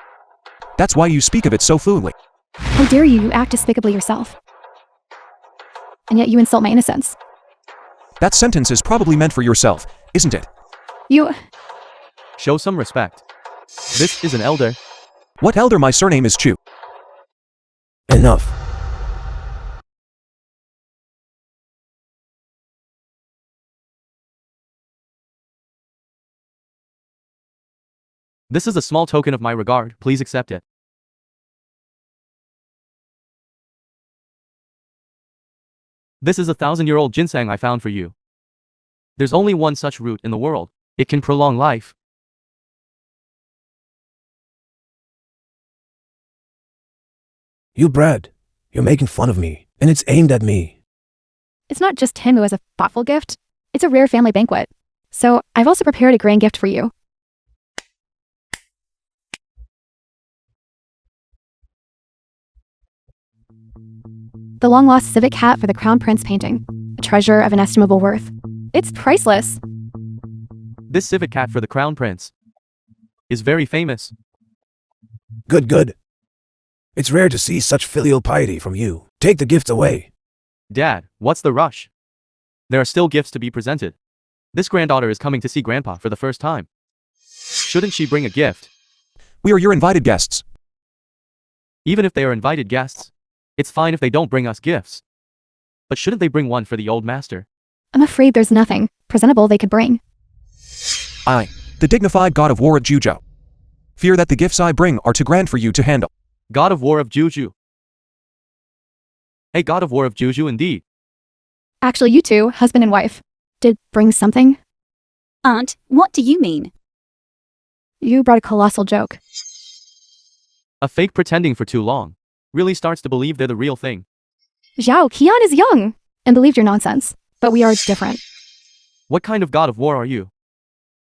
That's why you speak of it so fluently. How dare you, you act despicably yourself. And yet you insult my innocence. That sentence is probably meant for yourself, isn't it? You... Show some respect. This is an elder. What elder? My surname is Chu. Enough. This is a small token of my regard, please accept it. This is a 1,000-year-old ginseng I found for you. There's only one such root in the world. It can prolong life. You brat. You're making fun of me, and it's aimed at me. It's not just him who has a thoughtful gift. It's a rare family banquet. So I've also prepared a grand gift for you. The long-lost civic hat for the Crown Prince painting, a treasure of inestimable worth. It's priceless. This civic cat for the Crown Prince is very famous. Good, good. It's rare to see such filial piety from you. Take the gifts away. Dad, what's the rush? There are still gifts to be presented. This granddaughter is coming to see Grandpa for the first time. Shouldn't she bring a gift? We are your invited guests. Even if they are invited guests, it's fine if they don't bring us gifts. But shouldn't they bring one for the old master? I'm afraid there's nothing presentable they could bring. I, the dignified god of war at Juju, fear that the gifts I bring are too grand for you to handle. God of War of Juju. A God of War of Juju indeed. Actually, you two, husband and wife, did bring something. Aunt, what do you mean? You brought a colossal joke. A fake pretending for too long really starts to believe they're the real thing. Zhao Qian is young and believed your nonsense, but we are different. What kind of God of War are you?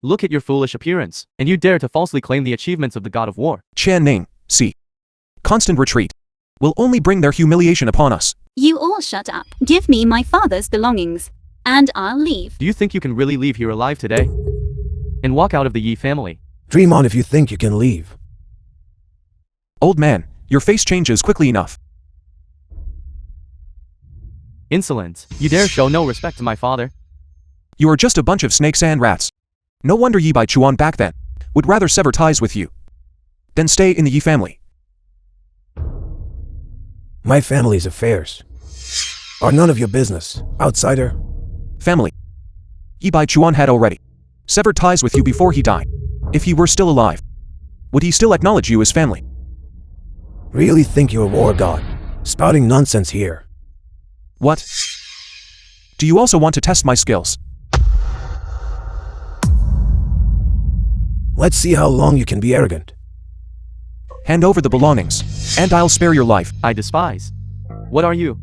Look at your foolish appearance, and you dare to falsely claim the achievements of the God of War. Qian Ning, see. Constant retreat will only bring their humiliation upon us. You all shut up. Give me my father's belongings. And I'll leave. Do you think you can really leave here alive today? And walk out of the Ye family? Dream on if you think you can leave. Old man, your face changes quickly enough. Insolent. You dare show no respect to my father? You are just a bunch of snakes and rats. No wonder Ye Bai Chuan back then would rather sever ties with you than stay in the Ye family. My family's affairs are none of your business, outsider. Family. Ye Bai Chuan had already severed ties with you before he died. If he were still alive, would he still acknowledge you as family? Really think you're a war god? Spouting nonsense here. What? Do you also want to test my skills? Let's see how long you can be arrogant. Hand over the belongings, and I'll spare your life. I despise. What are you?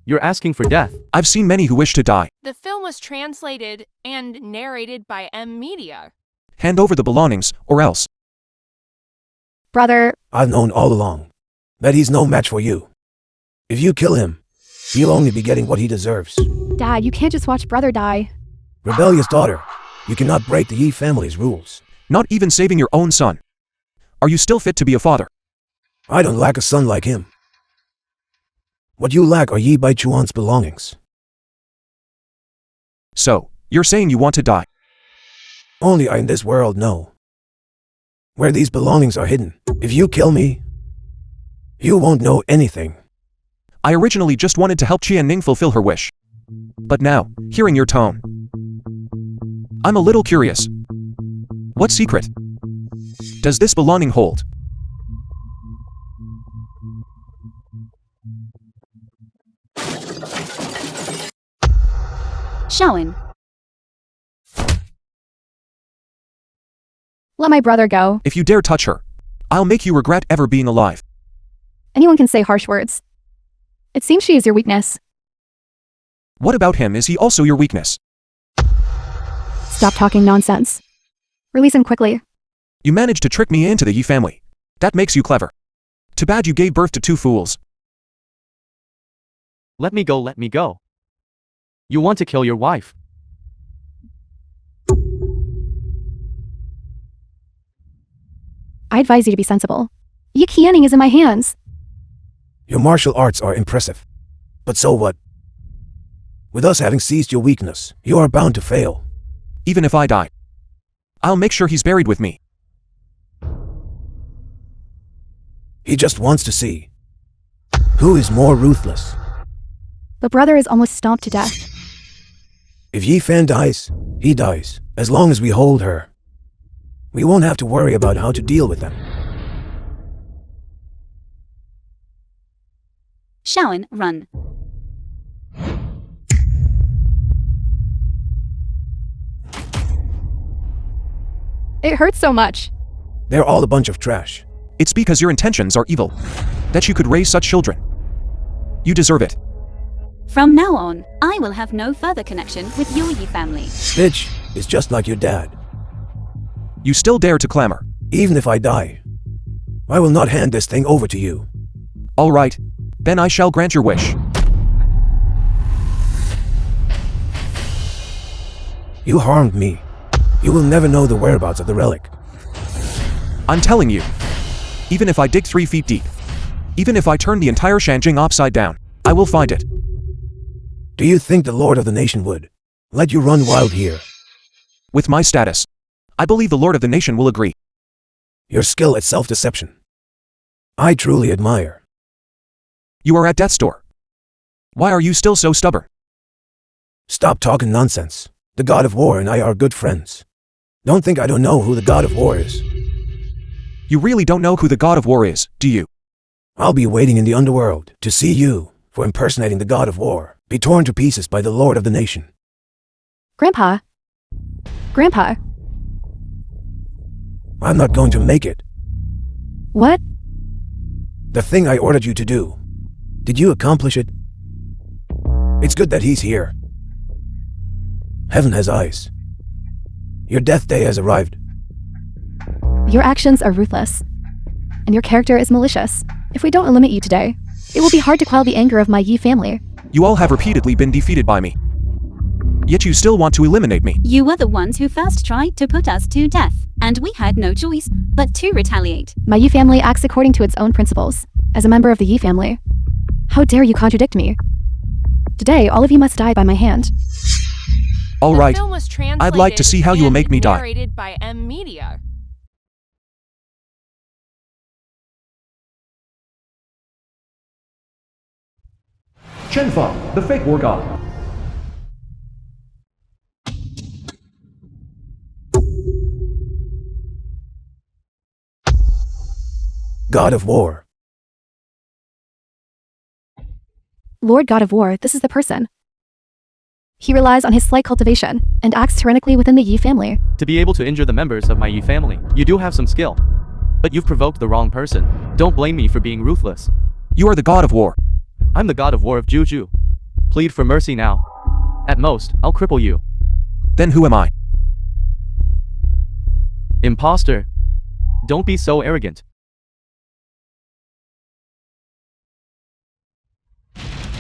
You're asking for death. I've seen many who wish to die. The film was translated and narrated by M Media. Hand over the belongings, or else. Brother, I've known all along that he's no match for you. If you kill him, he'll only be getting what he deserves. Dad, you can't just watch brother die. Rebellious daughter, you cannot break the Ye family's rules. Not even saving your own son. Are you still fit to be a father? I don't lack a son like him. What you lack are Ye Bai Chuan's belongings. So, you're saying you want to die? Only I in this world know where these belongings are hidden. If you kill me, you won't know anything. I originally just wanted to help Qian Ning fulfill her wish. But now, hearing your tone, I'm a little curious. What secret does this belonging hold? Shaoin. Let my brother go. If you dare touch her, I'll make you regret ever being alive. Anyone can say harsh words. It seems she is your weakness. What about him? Is he also your weakness? Stop talking nonsense. Release him quickly. You managed to trick me into the Ye family. That makes you clever. Too bad you gave birth to two fools. Let me go, let me go. You want to kill your wife? I advise you to be sensible. Yi Qianing is in my hands. Your martial arts are impressive. But so what? With us having seized your weakness, you are bound to fail. Even if I die, I'll make sure he's buried with me. He just wants to see who is more ruthless. But brother is almost stomped to death. If Yi Fan dies, he dies. As long as we hold her, we won't have to worry about how to deal with them. Shaoin, run. It hurts so much. They're all a bunch of trash. It's because your intentions are evil that you could raise such children. You deserve it. From now on, I will have no further connection with your Ye family. Bitch is just like your dad. You still dare to clamor. Even if I die, I will not hand this thing over to you. All right, then I shall grant your wish. You harmed me. You will never know the whereabouts of the relic. I'm telling you, even if I dig 3 feet deep, even if I turn the entire Shanjing upside down, I will find it. Do you think the Lord of the Nation would let you run wild here? With my status, I believe the Lord of the Nation will agree. Your skill at self-deception, I truly admire. You are at death's door. Why are you still so stubborn? Stop talking nonsense. The God of War and I are good friends. Don't think I don't know who the God of War is. You really don't know who the God of War is, do you? I'll be waiting in the underworld to see you, for impersonating the God of War, be torn to pieces by the Lord of the Nation. Grandpa. Grandpa. I'm not going to make it. What? The thing I ordered you to do. Did you accomplish it? It's good that he's here. Heaven has eyes. Your death day has arrived. Your actions are ruthless. And your character is malicious. If we don't eliminate you today, it will be hard to quell the anger of my Yi family. You all have repeatedly been defeated by me. Yet you still want to eliminate me. You were the ones who first tried to put us to death, and we had no choice but to retaliate. My Ye family acts according to its own principles. As a member of the Ye family, how dare you contradict me? Today, all of you must die by my hand. All The right. film was I'd like to see how you will translated make me and die. Narrated by M Media. Chen-Fa, the fake war god. God of War. Lord God of War, this is the person. He relies on his slight cultivation and acts tyrannically within the Ye family. To be able to injure the members of my Ye family, you do have some skill. But you've provoked the wrong person. Don't blame me for being ruthless. You are the god of war. I'm the god of war of Juju. Plead for mercy now. At most, I'll cripple you. Then who am I? Imposter. Don't be so arrogant.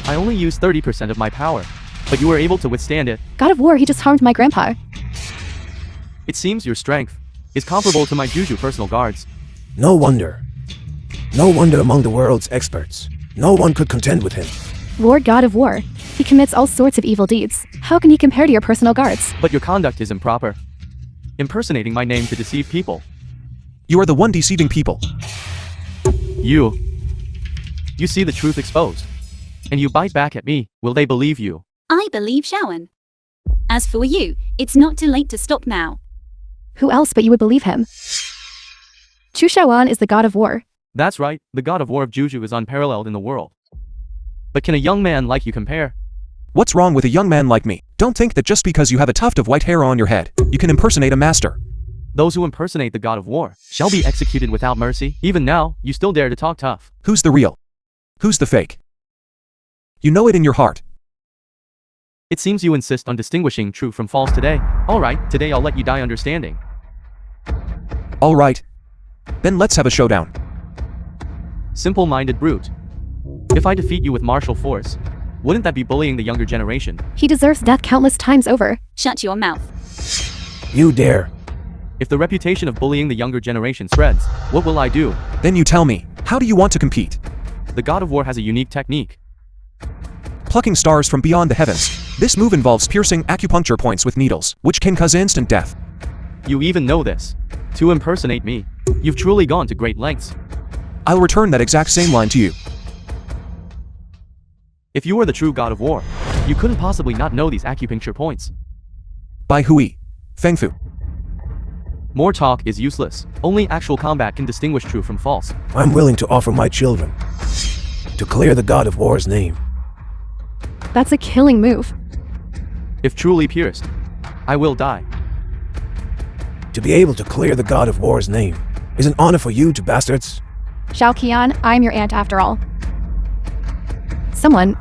I only used 30% of my power, but you were able to withstand it. God of War, he just harmed my grandpa. It seems your strength is comparable to my Juju personal guards. No wonder. No wonder among the world's experts. No one could contend with him. Lord God of War, he commits all sorts of evil deeds. How can he compare to your personal guards? But your conduct is improper. Impersonating my name to deceive people. You are the one deceiving people. You see the truth exposed. And you bite back at me. Will they believe you? I believe Shawan. As for you, it's not too late to stop now. Who else but you would believe him? Chu Shaoan is the God of War. That's right, the god of war of Juju is unparalleled in the world. But can a young man like you compare? What's wrong with a young man like me? Don't think that just because you have a tuft of white hair on your head, you can impersonate a master. Those who impersonate the god of war shall be executed without mercy. Even now, you still dare to talk tough. Who's the real? Who's the fake? You know it in your heart. It seems you insist on distinguishing true from false today. Alright, today I'll let you die understanding. All right. Then let's have a showdown. Simple-minded brute. If I defeat you with martial force, wouldn't that be bullying the younger generation? He deserves death countless times over. Shut your mouth. You dare. If the reputation of bullying the younger generation spreads, what will I do? Then you tell me, how do you want to compete? The god of war has a unique technique. Plucking stars from beyond the heavens. This move involves piercing acupuncture points with needles, which can cause instant death. You even know this. To impersonate me, you've truly gone to great lengths. I'll return that exact same line to you. If you were the true god of war, you couldn't possibly not know these acupuncture points. Bai Hui. Feng Fu. More talk is useless. Only actual combat can distinguish true from false. I'm willing to offer my children to clear the God of War's name. That's a killing move. If truly pierced, I will die. To be able to clear the God of War's name is an honor for you two bastards. Xiao Qian, I'm your aunt after all. Someone.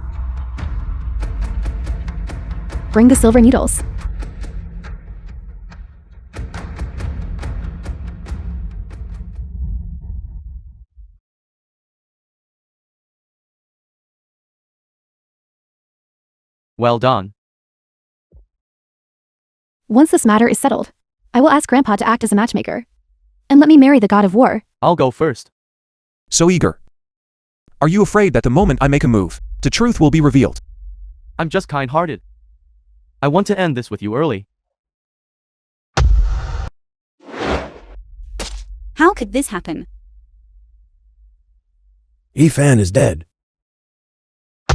Bring the silver needles. Well done. Once this matter is settled, I will ask Grandpa to act as a matchmaker. And let me marry the God of War. I'll go first. So eager. Are you afraid that the moment I make a move, the truth will be revealed? I'm just kind-hearted. I want to end this with you early. How could this happen? Yifan is dead.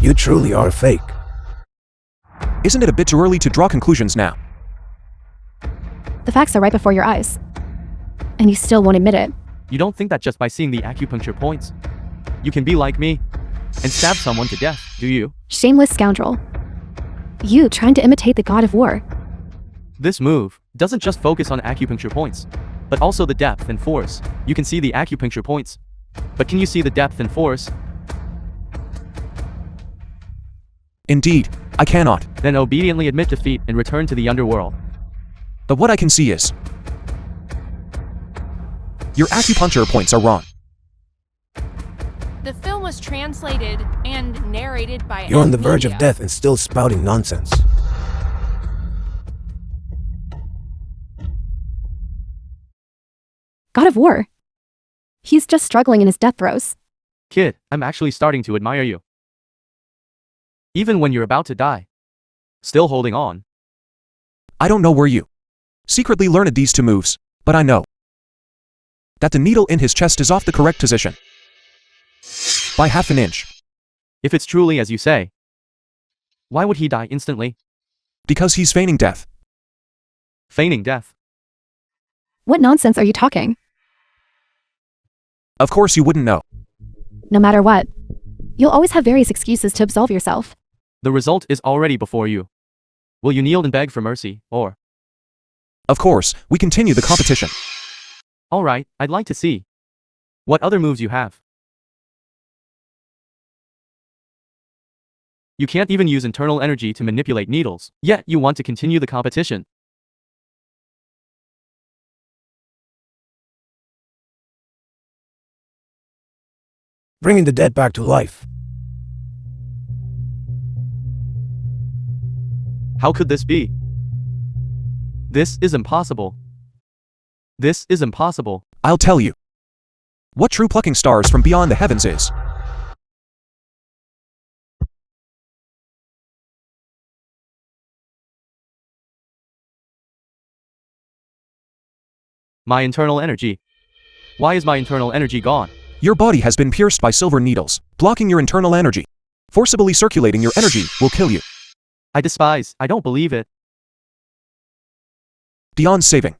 You truly are a fake. Isn't it a bit too early to draw conclusions now? The facts are right before your eyes. And you still won't admit it. You don't think that just by seeing the acupuncture points, you can be like me and stab someone to death, do you? Shameless scoundrel. You trying to imitate the God of War. This move doesn't just focus on acupuncture points, but also the depth and force. You can see the acupuncture points, but can you see the depth and force? Indeed, I cannot. Then obediently admit defeat and return to the underworld. But what I can see is, your acupuncture points are wrong. The film was translated and narrated by You're on the M verge of Media. death and still spouting nonsense. God of War. He's just struggling in his death throes. Kid, I'm actually starting to admire you. Even when you're about to die. Still holding on. I don't know where you secretly learned these two moves, but I know that the needle in his chest is off the correct position. By half an inch. If it's truly as you say. Why would he die instantly? Because he's feigning death. Feigning death. What nonsense are you talking? Of course you wouldn't know. No matter what, you'll always have various excuses to absolve yourself. The result is already before you. Will you kneel and beg for mercy, or? Of course, we continue the competition. Alright, I'd like to see what other moves you have. You can't even use internal energy to manipulate needles, yet you want to continue the competition. Bringing the dead back to life. How could this be? This is impossible. This is impossible. I'll tell you what true plucking stars from beyond the heavens is. My internal energy. Why is my internal energy gone? Your body has been pierced by silver needles, blocking your internal energy. Forcibly circulating your energy will kill you. I don't believe it. Beyond saving.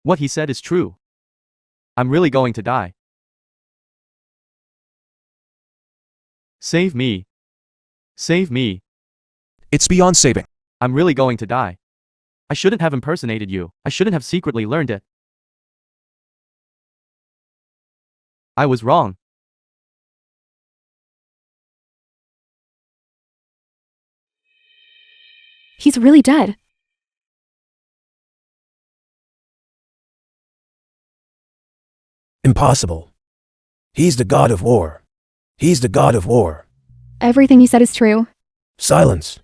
What he said is true. I'm really going to die. Save me. Save me. It's beyond saving. I'm really going to die. I shouldn't have impersonated you. I shouldn't have secretly learned it. I was wrong. He's really dead. Impossible. He's the god of war. He's the god of war. Everything he said is true. Silence.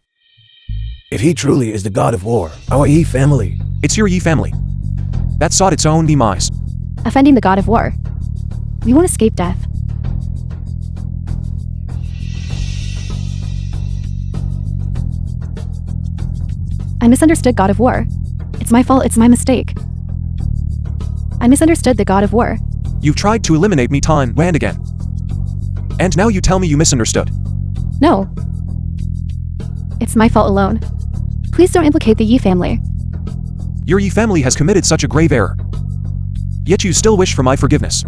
If he truly is the god of war, our Ye family. It's your Ye family that sought its own demise. Offending the God of War. We won't escape death. I misunderstood God of War. It's my fault, it's my mistake. I misunderstood the God of War. You've tried to eliminate me time and again. And now you tell me you misunderstood. No. It's my fault alone. Please don't implicate the Ye family. Your Ye family has committed such a grave error. Yet you still wish for my forgiveness.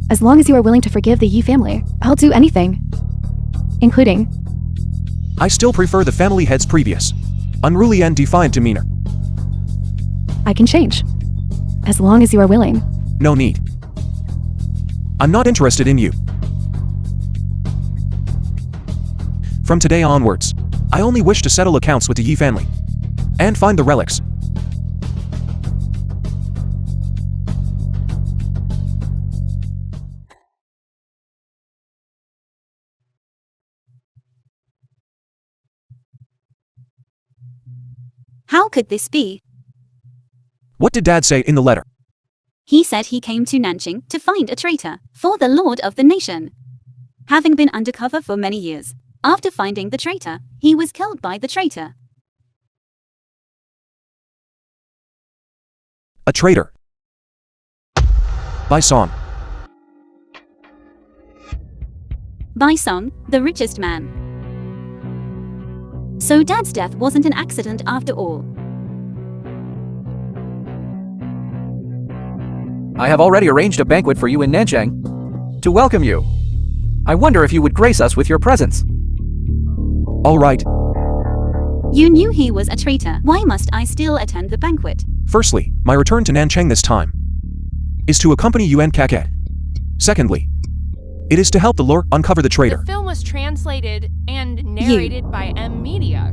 As long as you are willing to forgive the Ye family, I'll do anything. Including. I still prefer the family head's previous unruly and defiant demeanor. I can change. As long as you are willing. No need. I'm not interested in you. From today onwards, I only wish to settle accounts with the Ye family and find the relics. How could this be? What did Dad say in the letter? He said he came to Nanjing to find a traitor for the lord of the nation. Having been undercover for many years, after finding the traitor, he was killed by the traitor. A traitor. By Song. By Song, the richest man. So Dad's death wasn't an accident after all. I have already arranged a banquet for you in Nanjing to welcome you. I wonder if you would grace us with your presence. All right. You knew he was a traitor. Why must I still attend the banquet? Firstly, my return to Nanchang this time is to accompany Yuan Kaket. Secondly, it is to help the lord uncover the traitor. The film was translated and narrated by M Media.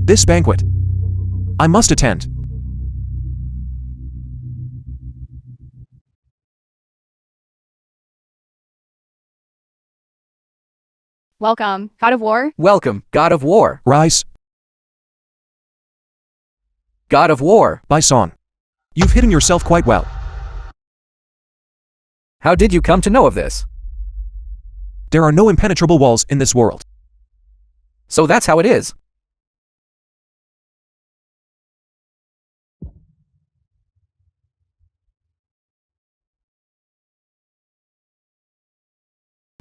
This banquet, I must attend. Welcome, God of War. Welcome, God of War. Rise. God of War. By Song. You've hidden yourself quite well. How did you come to know of this? There are no impenetrable walls in this world. So that's how it is.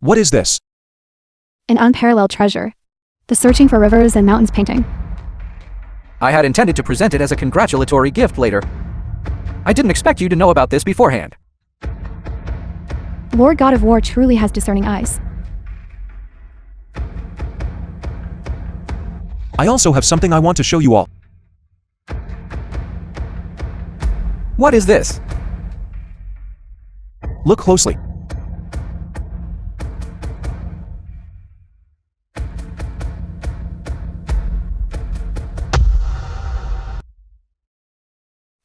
What is this? An unparalleled treasure. The Searching for Rivers and Mountains painting. I had intended to present it as a congratulatory gift later. I didn't expect you to know about this beforehand. Lord God of War truly has discerning eyes. I also have something I want to show you all. What is this? Look closely.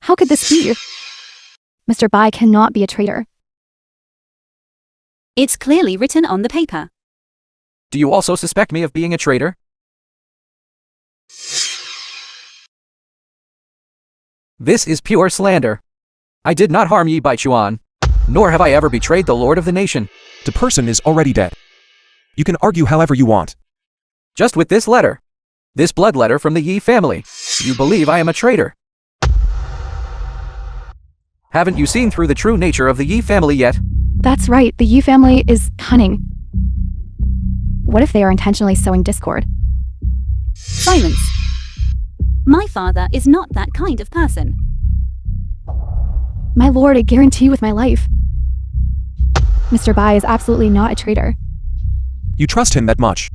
How could this be? Mr. Bai cannot be a traitor. It's clearly written on the paper. Do you also suspect me of being a traitor? This is pure slander. I did not harm Ye Baichuan, nor have I ever betrayed the Lord of the Nation. The person is already dead. You can argue however you want. Just with this letter. This blood letter from the Ye family. You believe I am a traitor. Haven't you seen through the true nature of the Ye family yet? That's right, the Ye family is cunning. What if they are intentionally sowing discord? Silence. My father is not that kind of person. My lord, I guarantee with my life. Mr. Bai is absolutely not a traitor. You trust him that much.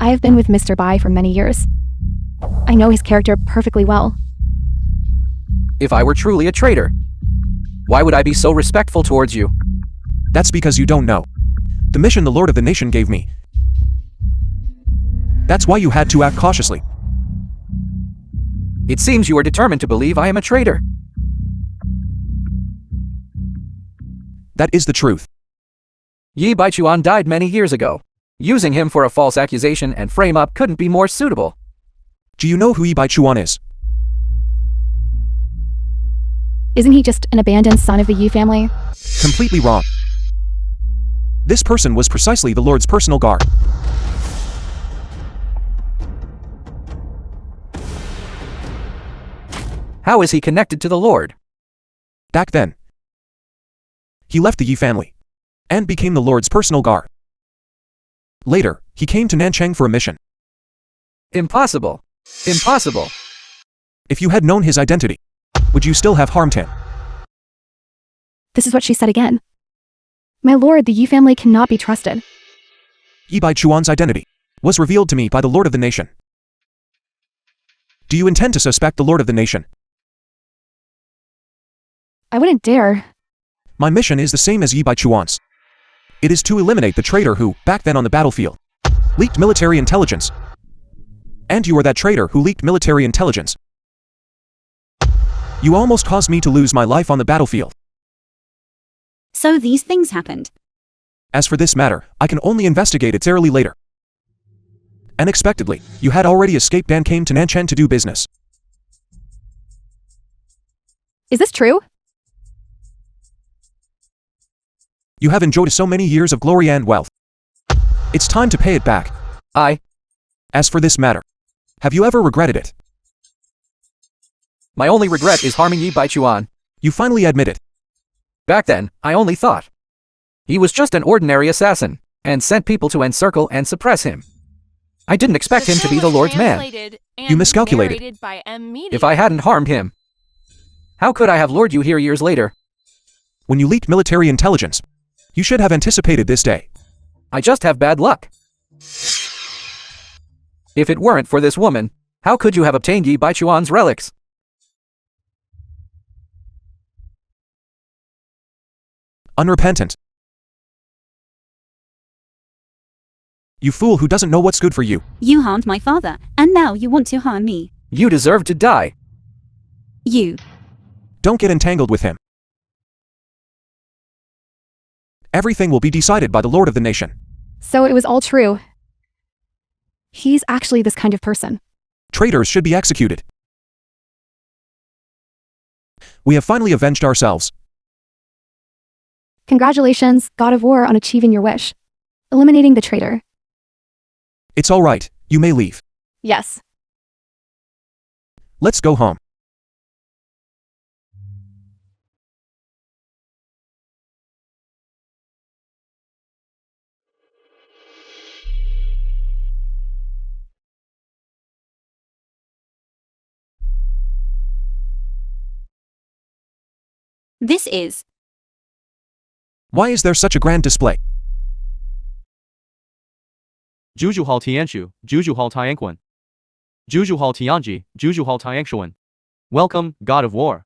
I have been with Mr. Bai for many years. I know his character perfectly well. If I were truly a traitor, why would I be so respectful towards you? That's because you don't know. The mission the Lord of the Nation gave me. That's why you had to act cautiously. It seems you are determined to believe I am a traitor. That is the truth. Ye Baichuan died many years ago. Using him for a false accusation and frame-up couldn't be more suitable. Do you know who Ye Baichuan is? Isn't he just an abandoned son of the Ye family? Completely wrong. This person was precisely the Lord's personal guard. How is he connected to the Lord? Back then, he left the Ye family and became the Lord's personal guard. Later, he came to Nanchang for a mission. Impossible. Impossible. If you had known his identity, would you still have harmed him? This is what she said again. My lord, the Ye family cannot be trusted. Ye Baichuan's identity was revealed to me by the Lord of the Nation. Do you intend to suspect the Lord of the Nation? I wouldn't dare. My mission is the same as Ye Baichuan's. It is to eliminate the traitor who, back then on the battlefield, leaked military intelligence. And you are that traitor who leaked military intelligence. You almost caused me to lose my life on the battlefield. So these things happened. As for this matter, I can only investigate it thoroughly later. Unexpectedly, you had already escaped and came to Nanchang to do business. Is this true? You have enjoyed so many years of glory and wealth. It's time to pay it back. As for this matter, have you ever regretted it? My only regret is harming Ye Baichuan. You finally admit it. Back then, I only thought he was just an ordinary assassin, and sent people to encircle and suppress him. I didn't expect him to be the Lord's man. You miscalculated. If I hadn't harmed him, how could I have lured you here years later? When you leaked military intelligence, you should have anticipated this day. I just have bad luck. If it weren't for this woman, how could you have obtained Ye Baichuan's relics? Unrepentant. You fool who doesn't know what's good for you. You harmed my father, and now you want to harm me. You deserve to die. You. Don't get entangled with him. Everything will be decided by the Lord of the Nation. So it was all true. He's actually this kind of person. Traitors should be executed. We have finally avenged ourselves. Congratulations, God of War, on achieving your wish. Eliminating the traitor. It's all right, you may leave. Yes. Let's go home. This is Why is there such a grand display? Juju Hall Tianshu, Juju Hall Tianquan. Juju Hall Tianji, Juju Hall Tiangshuan. Welcome, God of War.